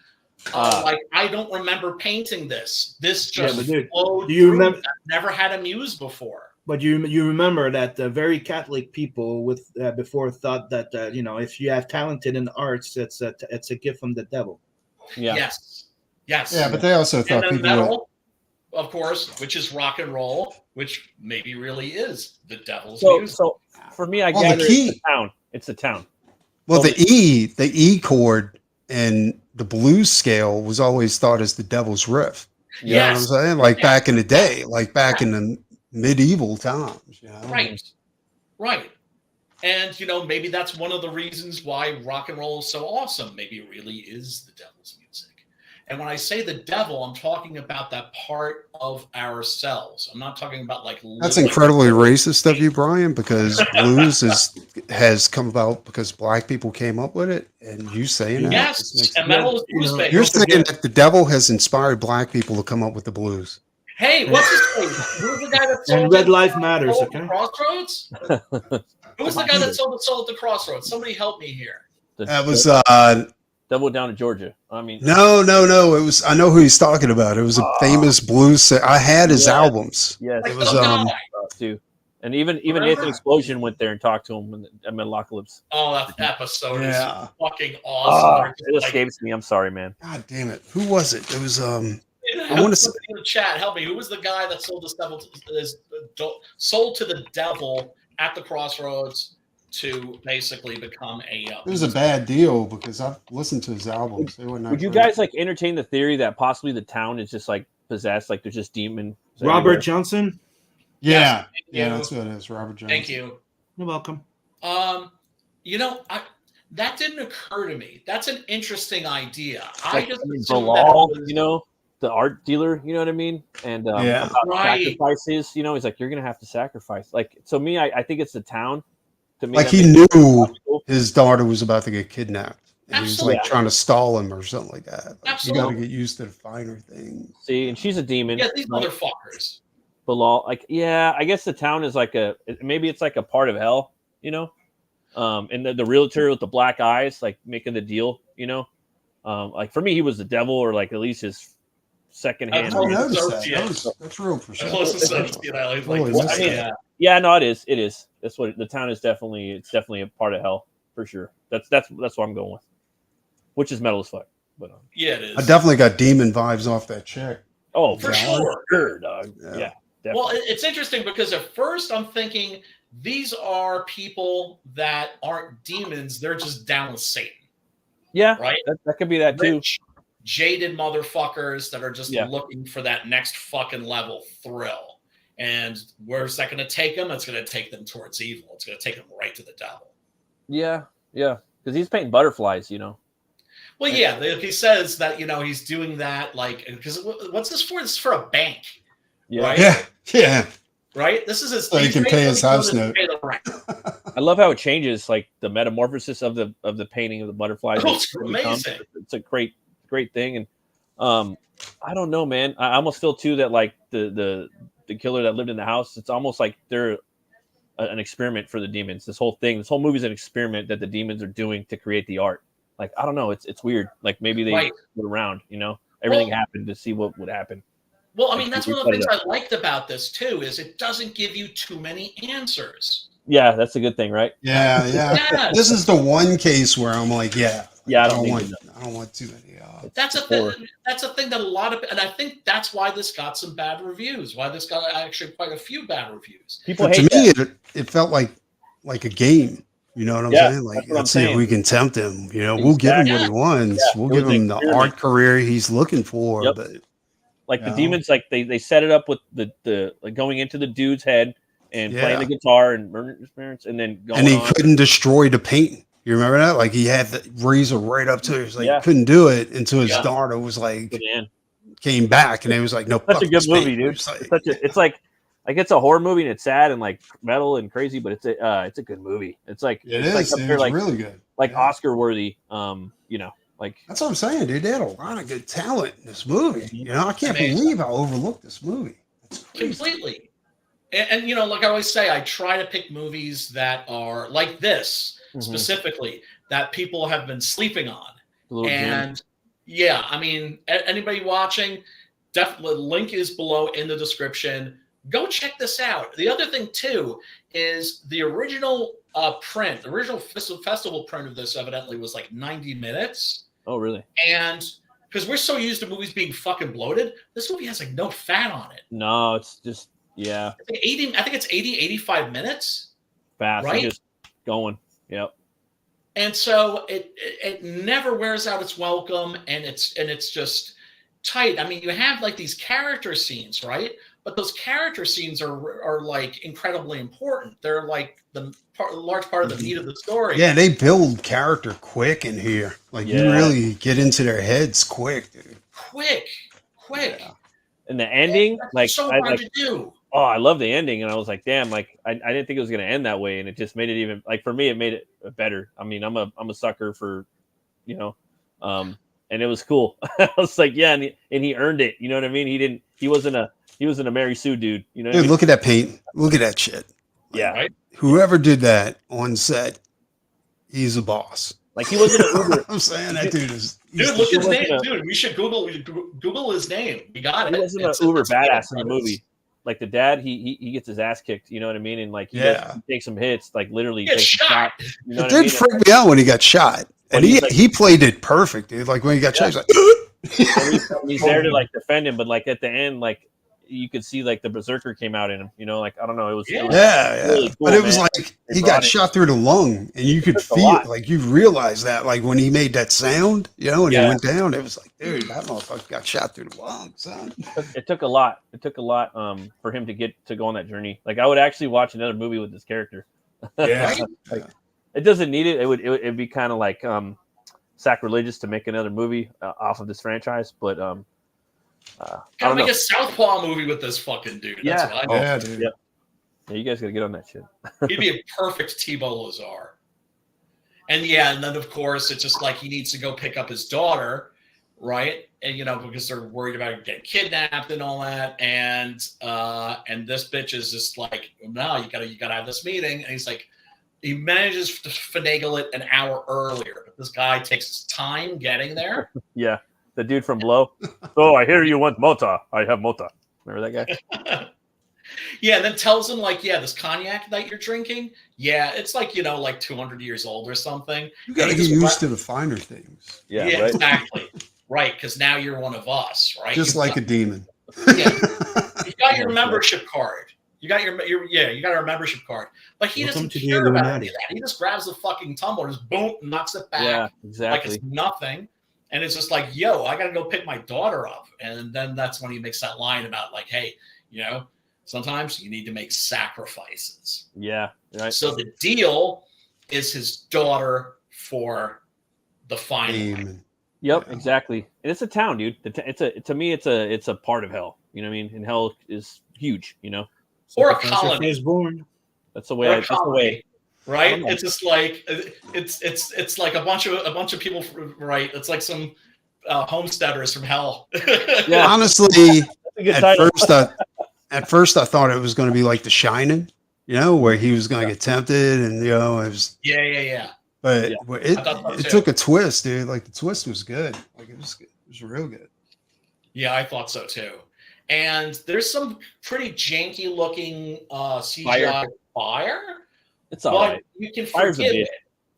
like, I don't remember painting this. This just flowed. Do you remember? I've never had him used before. But you remember that very Catholic people with before thought that if you have talented in arts, it's a gift from the devil. Yeah. Yes. Yeah, but they also thought people metal, of course, which is rock and roll, which maybe really is the devil's music. So for me, I gather it's the town. It's the town. Well, the E chord and the blues scale was always thought as the devil's riff. You know what I'm saying? Like back in the day, like back in the medieval times. You know? Right. And, maybe that's one of the reasons why rock and roll is so awesome. Maybe it really is the devil's music. And when I say the devil, I'm talking about that part of ourselves. I'm not talking about that's incredibly racist of you, Brian, because blues has come about because black people came up with it, and you saying that. Yes, and metal is blues. You're saying that the devil has inspired black people to come up with the blues. Hey, what's his name? Who was the guy that sold and Red Life Matters, okay? Crossroads? Who was the guy that sold the soul at the Crossroads? Somebody help me here. That was Devil Down in Georgia. I mean, no. It was. I know who he's talking about. It was a famous blues. I had his albums. Yes, it was too. And even Nathan Explosion went there and talked to him at Metalocalypse. Oh, that episode is fucking awesome. It escapes me. I'm sorry, man. God damn it! Who was it? It was I want to say in the chat. Help me. Who was the guy that sold sold to the devil at the Crossroads to basically become a? It was a bad deal because I've listened to his albums. Would you guys entertain the theory that possibly the town is just possessed, like there's just demon? Robert Johnson. Yeah, that's what it is. Robert Johnson. Thank you. You're welcome. That didn't occur to me. That's an interesting idea. Blalock, the art dealer, you know what I mean? And sacrifices, he's like, you're gonna have to sacrifice. So me, I think it's the town. To me, he knew his daughter was about to get kidnapped. And he was trying to stall him or something like that. You got to get used to the finer things. See, and she's a demon. Yeah, these motherfuckers. Blalock, I guess the town is maybe it's like a part of hell, and the realtor with the black eyes, making the deal, for me, he was the devil, or at least his second hand. I noticed that. That's real for sure. It is. That's what the town is definitely. It's definitely a part of hell for sure. That's what I'm going with, which is metal as fuck. But it is. I definitely got demon vibes off that chick. Oh, for sure, dog. Yeah. Definitely. Well, it's interesting because at first I'm thinking these are people that aren't demons; they're just down with Satan. Yeah, right. That could be that too. Jaded motherfuckers that are just looking for that next fucking level thrill. And where's that going to take them? It's going to take them towards evil. It's going to take them right to the devil. Yeah, because he's painting butterflies, Well, he says that he's doing that because what's this for? This is for a bank. Yeah. Right? Yeah. Right? This is his. So he can pay his house note. I love how it changes, the metamorphosis of the painting of the butterflies. It's amazing. it's a great thing. And I don't know, man. I almost feel too that like the killer that lived in the house, it's almost like they're an experiment for the demons. This whole movie is an experiment that the demons are doing to create the art. Like, I don't know, it's weird. Like maybe they were around, everything happened to see what would happen. Well, I mean, that's one of the things I liked about this too, is it doesn't give you too many answers. Yeah, that's a good thing, right? Yeah. This is the one case where I'm like, I don't want too many. That's a thing that a lot of, and I think that's why this got some bad reviews. Why this got actually quite a few bad reviews. People to me, it felt like a game. You know what I'm saying? Like, let's see if we can tempt him. We'll give him what he wants. We'll give him the art career he's looking for. Yep. But like the demons, like they set it up with the like going into the dude's head and playing the guitar and murdering his parents, and then going. And he couldn't destroy the painting. You remember that? Like he had the razor right up to it. He was like, couldn't do it until his daughter was like, came back, and it was like, no. Such a good movie, dude. It's like it's a horror movie and it's sad and like metal and crazy, but it's a good movie. It's like it's really good, like Oscar worthy. Like that's what I'm saying, dude. They had a lot of good talent in this movie. I can't believe how overlooked this movie. Completely. And like I always say, I try to pick movies that are like this. Specifically that people have been sleeping on. And I mean, anybody watching, definitely link is below in the description. Go check this out. The other thing too is the original print, the original festival print of this evidently was like 90 minutes. Oh, really? And because we're so used to movies being fucking bloated, this movie has like no fat on it. No, it's just I think it's 85 minutes. Fast, right? Just going. Yep. And so it never wears out its welcome, and it's just tight. I mean, you have like these character scenes, right? But those character scenes are like incredibly important. They're like the large part of the meat of the story. Yeah, they build character quick in here. Like you really get into their heads quick, dude. Quick. Yeah. And the ending, like so hard to do. Oh, I love the ending, and I was like, damn, like I didn't think it was gonna end that way, and it just made it even like for me, it made it better. I mean, I'm a sucker for, and it was cool. I was like, yeah, and he earned it. You know what I mean? He wasn't a Mary Sue dude. You know? Dude, look at that paint. Look at that shit. Yeah. Right. Whoever did that on set, he's a boss. Like he wasn't an Uber. I'm saying that dude is. Dude, look at his name, dude. We should Google his name. We got it. He wasn't an Uber badass in the movie. Like the dad, he gets his ass kicked. You know what I mean? And like he takes some hits. Like literally takes shot. You know it did freak me out when he got shot. And he played it perfect, dude. Like when he got shot, he's like, he's there to like defend him, but like at the end, like you could see like the berserker came out in him. Like I don't know, it was really cool, but it was like he got shot through the lung, and you could feel it. Like you realize that, like when he made that sound, when he went down, it was like, dude, that motherfucker got shot through the lung, son. It took a lot. It took a lot for him to get to go on that journey. Like I would actually watch another movie with this character. It doesn't need it. It'd be kind of like sacrilegious to make another movie off of this franchise, but gotta make a Southpaw movie with this fucking dude. That's what I dude. Yeah, you guys gotta get on that shit. He'd be a perfect Thibault Lazar. And then of course it's just like he needs to go pick up his daughter, right? And because they're worried about getting kidnapped and all that. And this bitch is just like, no, you gotta have this meeting. And he's like, he manages to finagle it an hour earlier, but this guy takes his time getting there. Yeah. The dude from Blow. Oh, I hear you want Mota. I have Mota. Remember that guy? And then tells him like, this cognac that you're drinking, it's like, like 200 years old or something. You got to get used to the finer things. Yeah, right? Exactly. Right, because now you're one of us, right? Just like a demon. You got your membership card. You got you got our membership card. But he doesn't care about any of that. He just grabs the fucking tumbler, just boom, knocks it back. Yeah, exactly. Like it's nothing. And it's just like, yo, I got to go pick my daughter up. And then that's when he makes that line about like, hey, sometimes you need to make sacrifices. Yeah. Right. So the deal is his daughter for the final. Amen. Yep, exactly. And it's a town, dude. To me, it's a part of hell. You know what I mean? And hell is huge, Or a colony. Is born. That's the way. right? It's just like it's like a bunch of people, right? It's like some homesteaders from hell. Yeah, honestly, at first I thought it was going to be like The Shining, where he was going to get tempted, and it was yeah. But it took a twist, dude. Like the twist was good. Like it was real good. Yeah, I thought so too. And there's some pretty janky looking CGI fire. It's all right. You can Fire's forgive a bitch. it.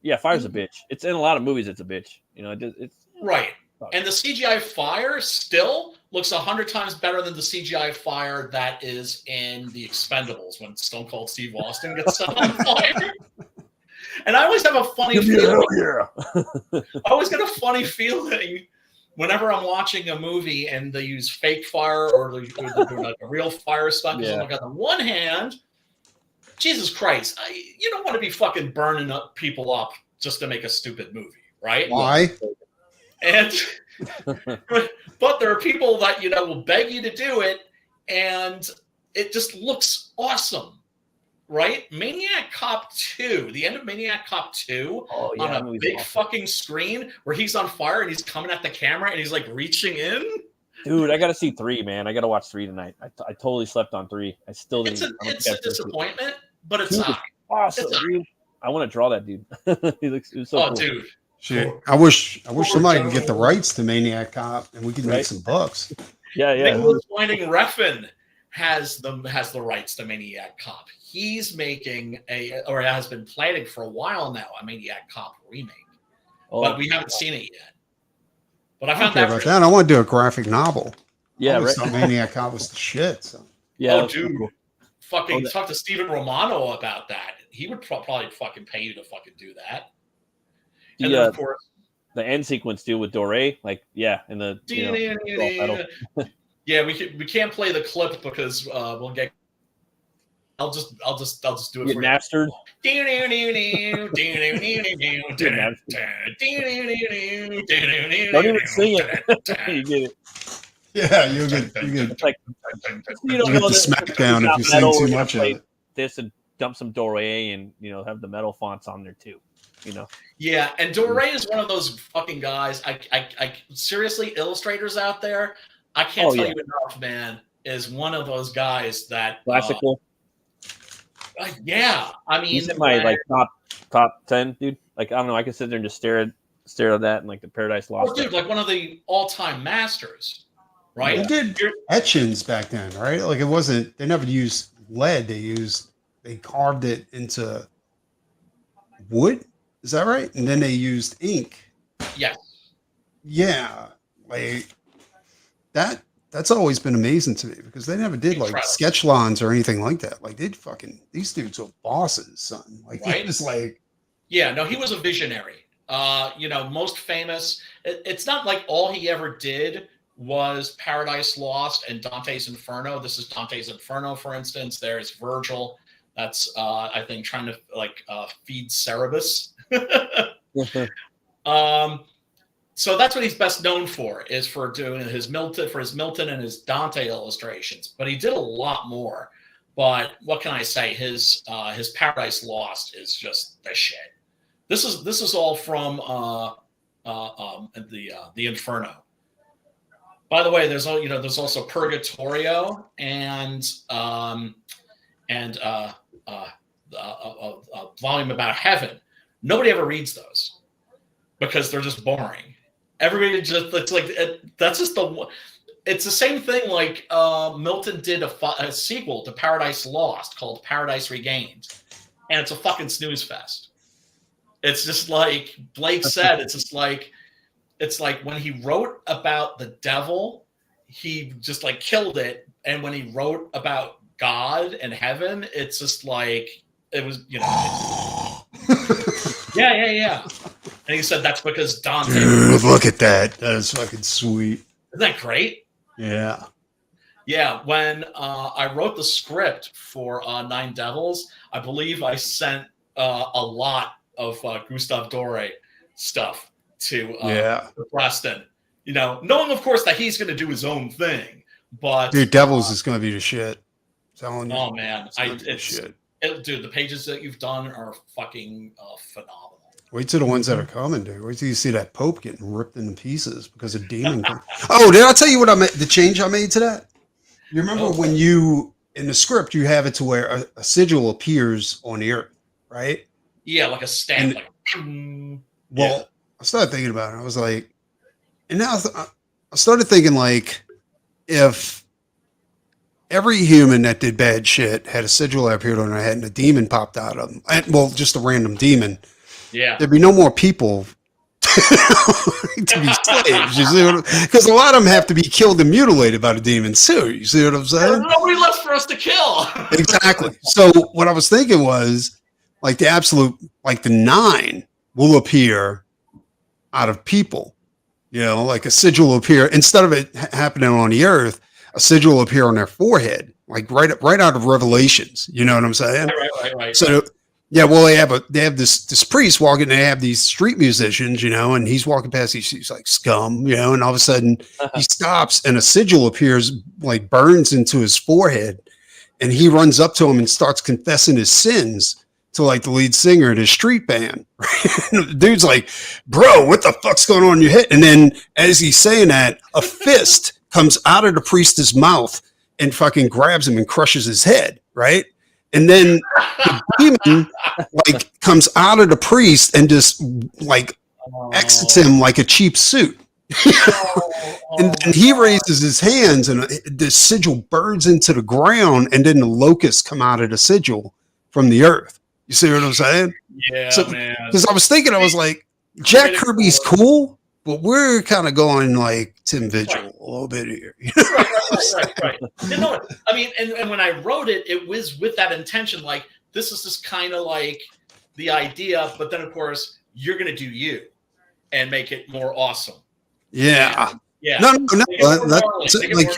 Yeah, fire's a bitch. It's in a lot of movies. It's a bitch. It's right. And the CGI fire still looks 100 times better than the CGI fire that is in The Expendables when Stone Cold Steve Austin gets set on fire. And I always have a funny feeling. I always get a funny feeling whenever I'm watching a movie and they use fake fire or they're doing like a real fire stunt. Yeah. Like on the one hand, Jesus Christ, you don't want to be fucking burning up people up just to make a stupid movie, right? Why? And but there are people that will beg you to do it, and it just looks awesome. Right? Maniac Cop 2, the end of Maniac Cop 2 on a big fucking screen where he's on fire and he's coming at the camera and he's like reaching in. Dude, I got to see 3, man. I got to watch 3 tonight. I totally slept on 3. I still didn't. It's a disappointment, but it's not. Awesome, dude. I want to draw that dude. He looks so cool. Dude. Shit. I wish somebody could get the rights to Maniac Cop and we could make some bucks. Yeah. Nicholas Winding Refn has the rights to Maniac Cop. He's making or has been planning for a while now, a Maniac Cop remake. But we haven't seen it yet. But I found that. I want to do a graphic novel. Yeah, right. Maniac Cop was the shit. So. Yeah. Dude. Cool. Fucking talk to Steven Romano about that. He would probably fucking pay you to fucking do that. And then, of course, the end sequence too with Doré, and the yeah, we can't play the clip because we'll get. I'll just do it for mastered. You. Don't even sing it. You get it. Yeah, you get like you get the smackdown if you sing too much of it. This and dump some Doré and have the metal fonts on there too. Yeah, and Doré is one of those fucking guys. I seriously, illustrators out there, I can't tell you enough, man. Is one of those guys that classical. Yeah, I mean, he's in my top 10, dude. Like I don't know, I can sit there and just stare at that and like the Paradise Lost. Oh, dude, like one of the all-time masters, right? They did etchings back then, right? Like it wasn't. They never used lead. They carved it into wood. Is that right? And then they used ink. Yes. Yeah, like that. That's always been amazing to me because they never did like sketch lines or anything like that. Like these dudes were bosses, son. Like right? It was like, yeah, no, he was a visionary. Most famous. It's not like all he ever did was Paradise Lost and Dante's Inferno. This is Dante's Inferno, for instance. There's Virgil. That's I think trying to feed Cerberus. So that's what he's best known for, is for doing his Milton and his Dante illustrations. But he did a lot more. But what can I say? His Paradise Lost is just the shit. This is all from the Inferno. By the way, there's also Purgatorio and a volume about heaven. Nobody ever reads those because they're just boring. Everybody that's just it's the same thing. Like Milton did a sequel to Paradise Lost called Paradise Regained, and it's a fucking snooze fest. It's just like Blake said. It's like when he wrote about the devil, he just like killed it, and when he wrote about God and heaven, it's just like it was yeah. And he said that's because Dante. Dude, look at that. That is fucking sweet. Isn't that great? Yeah. Yeah. When I wrote the script for Nine Devils, I believe I sent a lot of Gustave Doré stuff to Preston. Knowing of course that he's going to do his own thing, but dude, Devils is going to be the shit. I'm telling you. Oh man, it's shit. Dude, the pages that you've done are fucking phenomenal. Wait till the ones that are coming, dude. Wait till you see that Pope getting ripped into pieces because of demon. Oh, did I tell you what I made? The change I made to that? You remember when you in the script you have it to where a sigil appears on the earth, right? Yeah, like a stamp. I started thinking about it. I was like, and now I started thinking like, if every human that did bad shit had a sigil that appeared on their head and a demon popped out of them, well, just a random demon. Yeah, there'd be no more people to be slaves. You see, because a lot of them have to be killed and mutilated by the demons too. You see what I'm saying? There's nobody left for us to kill. Exactly. So what I was thinking was, like the absolute, like the 9 will appear out of people. You know, like a sigil will appear instead of it happening on the earth. A sigil will appear on their forehead, like right out of Revelations. You know what I'm saying? Right. So. Yeah, well, they have this priest walking. They have these street musicians, you know, and he's walking past. He's like scum, you know, and all of a sudden he stops, and a sigil appears, like burns into his forehead, and he runs up to him and starts confessing his sins to like the lead singer of his street band. The dude's like, "Bro, what the fuck's going on in your head?" And then as he's saying that, a fist comes out of the priest's mouth and fucking grabs him and crushes his head, right? And then the demon like comes out of the priest and just like exits him like a cheap suit. And then he raises his hands and the sigil burns into the ground, and then the locusts come out of the sigil from the earth. You see what I'm saying? Yeah, man. Because I was thinking, I was like, Jack Kirby's cool, but we're kind of going like Tim Vigil a little bit here. Right. You know, I mean, and when I wrote it, it was with that intention, like, this is just kind of like the idea, but then of course you're going to do you and make it more awesome. Yeah. Yeah. No. Like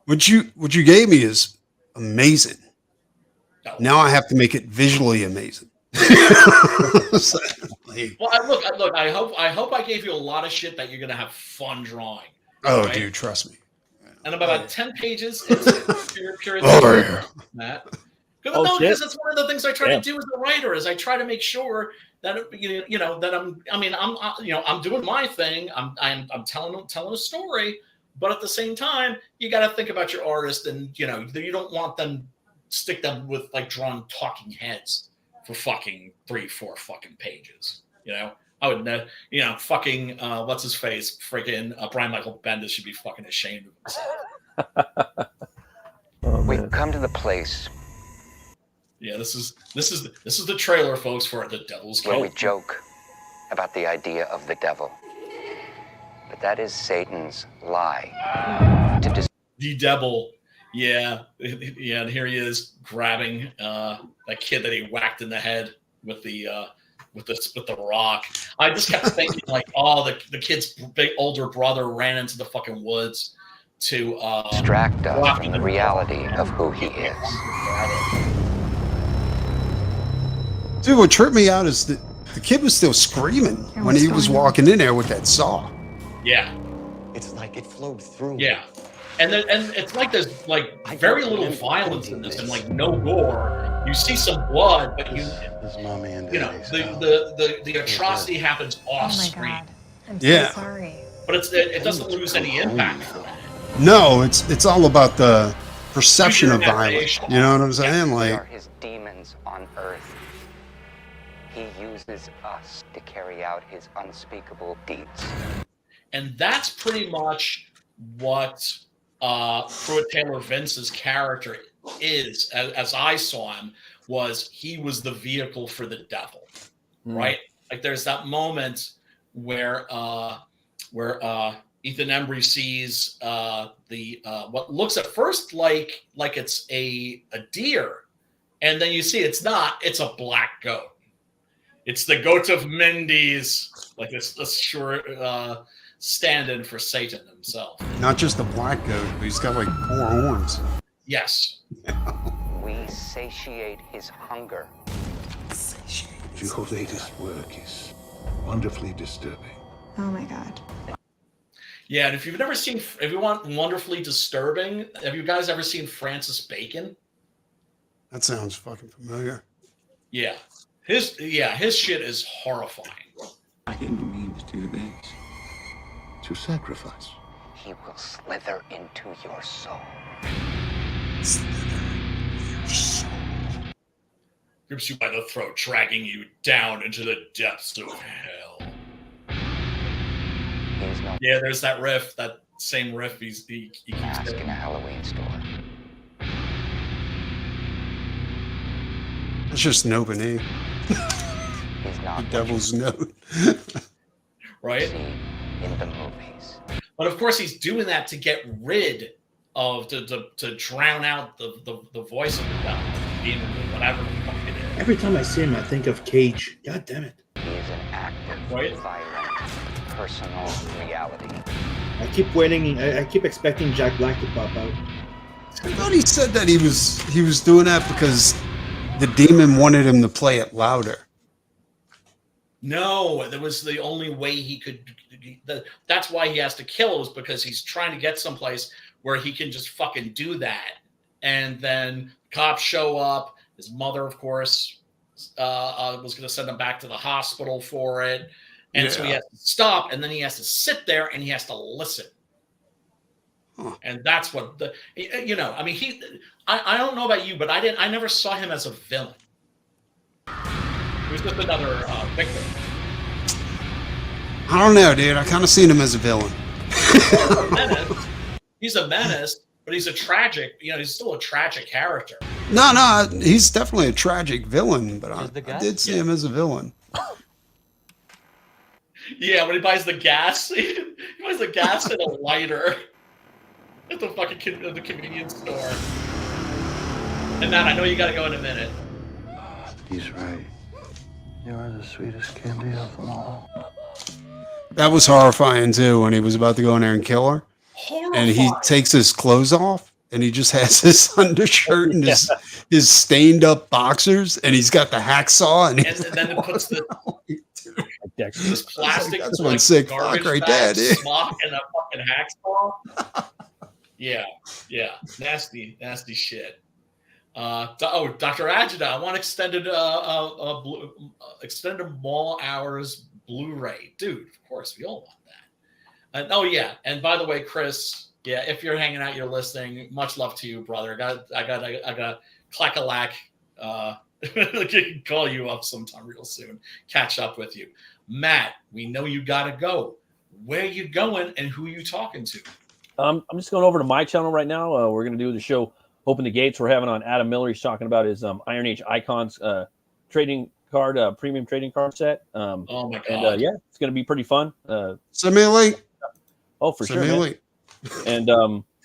what you gave me is amazing. No. Now I have to make it visually amazing. Well, look. I hope I gave you a lot of shit that you're gonna have fun drawing. Oh, right? Dude, trust me. And about 10 pages, it's pure Matt. Because that's one of the things I try to do as a writer is I try to make sure that I'm doing my thing. I'm telling a story, but at the same time, you got to think about your artist, and you don't want them stick them with like drawing talking heads for fucking 3-4 fucking pages. I would fucking what's his face, freaking Brian Michael Bendis should be fucking ashamed of himself. We've come to the place. Yeah, this is the trailer, folks, for The Devil's Cult. Where we joke about the idea of the devil, but that is Satan's lie. The devil, yeah, and here he is grabbing that kid that he whacked in the head with the rock. I just kept thinking like, the kid's big older brother ran into the fucking woods to distract us from the reality of who he is. Dude, what tripped me out is that the kid was still screaming when he was walking in there with that saw. Yeah. It's like it flowed through. Yeah. And it's like there's like very little violence in this and like no gore. You see some blood, but the atrocity happens off screen. I'm so sorry. But it doesn't lose any impact from it. No, it's all about the perception of violence. You know what I'm saying? We Like, are his demons on earth. He uses us to carry out his unspeakable deeds. And that's pretty much what Pruitt Taylor Vince's character is, as I saw him, was he was the vehicle for the devil, right? Like there's that moment where Ethan Embry sees what looks at first like it's a deer, and then you see it's not. It's a black goat. It's the goat of Mendes, like this sure stand-in for Satan himself. not just a black goat, but he's got like 4 horns. Yes. We satiate his hunger. Your latest work is wonderfully disturbing. Oh my God. Yeah, and if you want wonderfully disturbing, have you guys ever seen Francis Bacon? That sounds fucking familiar. Yeah. His shit is horrifying. I didn't mean to do this. To sacrifice. He will slither into your soul. Grips you by the throat, dragging you down into the depths of hell. Yeah, there's that riff, that same riff he keeps mask in a Halloween store. It's just an open A. He's not the devil's note. Right? In the movies. But of course he's doing that to get rid of to drown out the voice of the devil, demon, whatever the fuck it is. Every time I see him, I think of Cage. God damn it. He is an active, violent, personal reality. I keep waiting. I keep expecting Jack Black to pop out. I thought he said that he was doing that because the demon wanted him to play it louder. No, that was the only way he could. That's why he has to kill, is because he's trying to get someplace where he can just fucking do that. And then cops show up. His mother, of course, was going to send him back to the hospital for it. And so he has to stop, and then he has to sit there and he has to listen. Huh. And that's what I mean, I don't know about you, but I never saw him as a villain. He was just another victim. I don't know, dude. I kind of seen him as a villain. He's a menace, but he's a tragic, he's still a tragic character. No, he's definitely a tragic villain, but I did see him as a villain. Yeah, when he buys the gas, he buys the gas and a lighter at the fucking the convenience store. And Matt, I know you got to go in a minute. He's right. You are the sweetest candy of them all. That was horrifying too when he was about to go in there and kill her. Horrifying. And he takes his clothes off and he just has his undershirt and his stained up boxers and he's got the hacksaw and then it puts this plastic that's one sick fuck right there, dude. Smock and a fucking hacksaw. Yeah, nasty shit. Dr. Ajita, I want extended mall hours Blu-ray, dude. Of course, we all want that. And by the way, Chris, if you're hanging out, you're listening. Much love to you, brother. I got clack-a-lack. Call you up sometime real soon. Catch up with you, Matt. We know you gotta go. Where you going and who you talking to? I'm just going over to my channel right now. We're gonna do the show Open the Gates. We're having on Adam Miller. He's talking about his Iron Age Icons trading card, premium trading card set. Oh my god! And it's gonna be pretty fun. Send me a link. Oh, for sure. And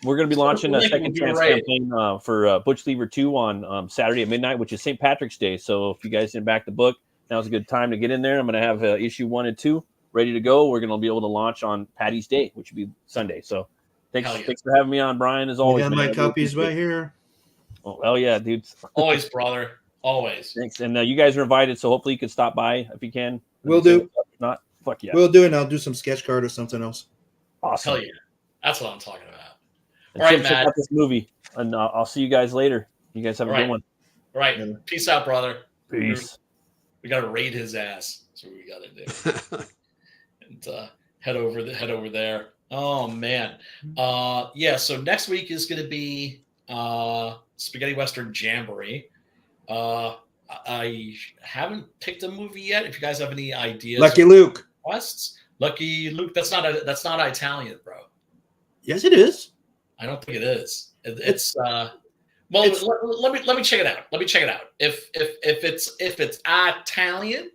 we're going to be launching a second chance campaign for Butch Lever 2 on Saturday at midnight, which is St. Patrick's Day. So if you guys didn't back the book, now's a good time to get in there. I'm going to have issue 1 and 2 ready to go. We're going to be able to launch on Patty's Day, which would be Sunday. So thanks for having me on, Brian, as always. I got my copies right here. Oh, hell yeah, dude. Always, brother. Always. Thanks. And you guys are invited, so hopefully you can stop by if you can. We'll do. If not, fuck yeah. We'll do it, and I'll do some sketch card or something else. Awesome. Hell yeah. That's what I'm talking about. And all right, check out this movie, and I'll see you guys later. You guys have a good one. All right. Peace out, brother. Peace. We got to raid his ass. That's what we got to do. And head over there. Oh, man. So next week is going to be Spaghetti Western Jamboree. I haven't picked a movie yet. If you guys have any ideas, Lucky Luke. Lucky Luke. That's not Italian, bro. Yes, it is. I don't think it is. It's let me check it out. If it's Italian,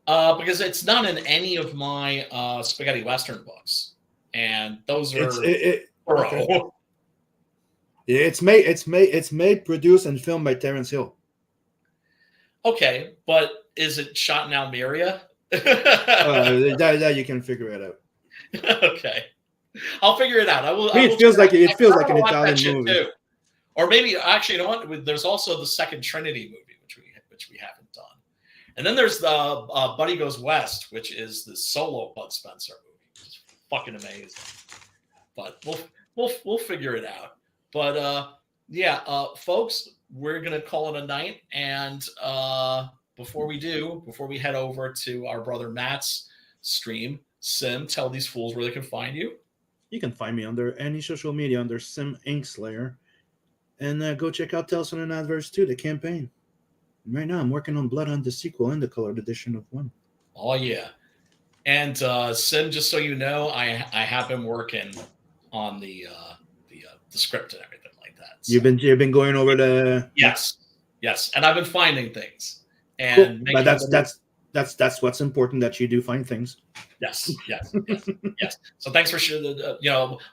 because it's not in any of my spaghetti western books, and those are okay. It's made, produced, and filmed by Terrence Hill. Okay, but is it shot in Almeria? That you can figure it out. Okay, I'll figure it out. It feels like an Italian movie. Too. Or maybe actually, you know what? There's also the Second Trinity movie, which we haven't done, and then there's the Buddy Goes West, which is the solo Bud Spencer movie. It's fucking amazing. But we'll figure it out. But folks, we're going to call it a night. And before we head over to our brother Matt's stream, Sim, tell these fools where they can find you. You can find me under any social media under Sim Inkslayer. And go check out Tales from the Adverse 2, the campaign. Right now, I'm working on Blood Hunt, the sequel, and the colored edition of 1. Oh, yeah. And Sim, just so you know, I have been working on the script and everything like that. So. You've been going over the... Yes. And I've been finding things. And cool. But that's what's important, that you do find things. Yes. So thanks for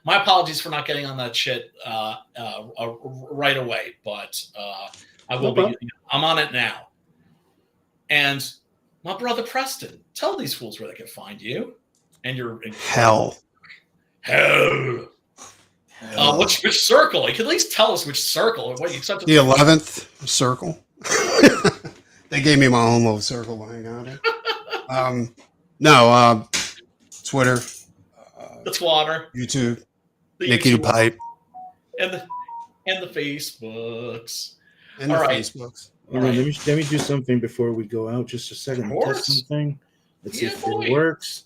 my apologies for not getting on that shit right away, but I will be. I'm on it now. And my brother Preston, tell these fools where they can find you and your hell. Which circle? You can at least tell us which circle. What you accept? The 11th circle. They gave me my own little circle to hang out in. Twitter, the Twatter, YouTube, Nikki the Pipe, and the Facebooks. And all the right. Facebooks. All right. Let me do something before we go out. Just a second. Test something. Let's see if it works.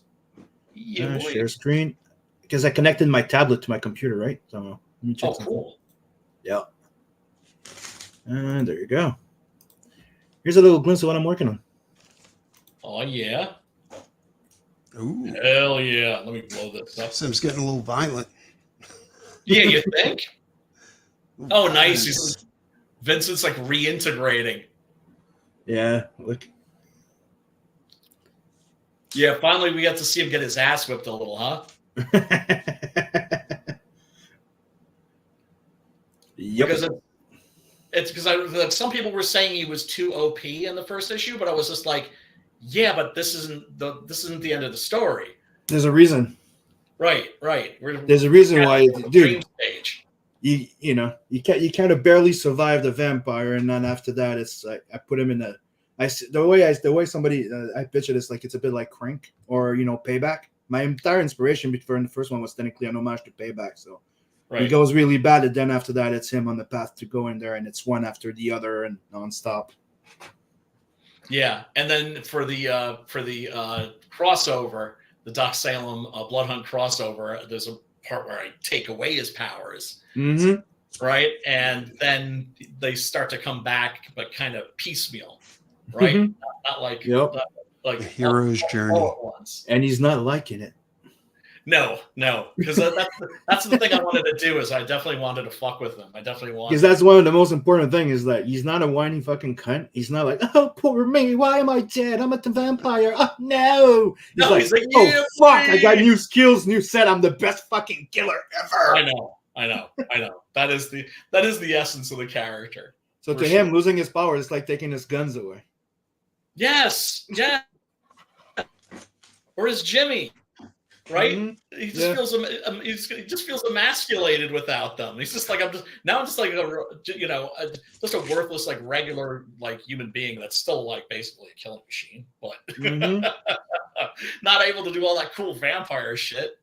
Share screen. Because I connected my tablet to my computer, right? So let me check something. Cool. Yeah. And there you go. Here's a little glimpse of what I'm working on. Oh, yeah. Ooh. Hell yeah. Let me blow this up. Sim's getting a little violent. Yeah, you think? Oh, nice. Vincent's like reintegrating. Yeah, look. Yeah, finally we got to see him get his ass whipped a little, huh? Yep. Because it's because some people were saying he was too OP in the first issue, but I was just like, yeah, but this isn't the end of the story. There's a reason. Right. There's a reason why, dude. Stage. You kind of barely survive the vampire, and then after that, it's like I put him in the way somebody I picture this, like it's a bit like Crank or Payback. My entire inspiration for the first one was technically an homage to Payback, so it goes really bad, and then after that, it's him on the path to go in there, and it's one after the other and nonstop. Yeah, and then for the crossover, the Doc Salem Blood Hunt crossover, there's a part where I take away his powers, right? And then they start to come back, but kind of piecemeal, right? Not like like a hero's journey. And he's not liking it. No, because that's the thing I wanted to do. Is I definitely wanted to fuck with him. I definitely wanted. Because that's one of the most important things, is that he's not a whiny fucking cunt. He's not like, oh, poor me, why am I dead? I'm a vampire. Oh no. He's like, oh fuck, I got new skills, new set. I'm the best fucking killer ever. I know. That is the essence of the character. So to him, losing his power is like taking his guns away. Yes. Yeah. Or is Jimmy? Right? He just feels emasculated without them. He's just like I'm just like just a worthless like regular like human being that's still like basically a killing machine, but not able to do all that cool vampire shit.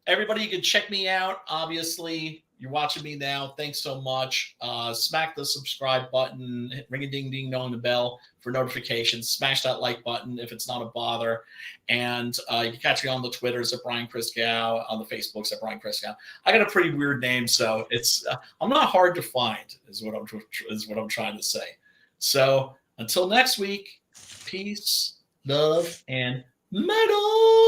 Everybody, you can check me out. Obviously, you're watching me now. Thanks so much. Smack the subscribe button, ring a ding ding on the bell for notifications. Smash that like button if it's not a bother. And you can catch me on the Twitters at Brian Christgau, on the Facebooks at Brian Christgau. I got a pretty weird name, so it's I'm not hard to find, is what I'm trying to say. So until next week, peace, love, and metal.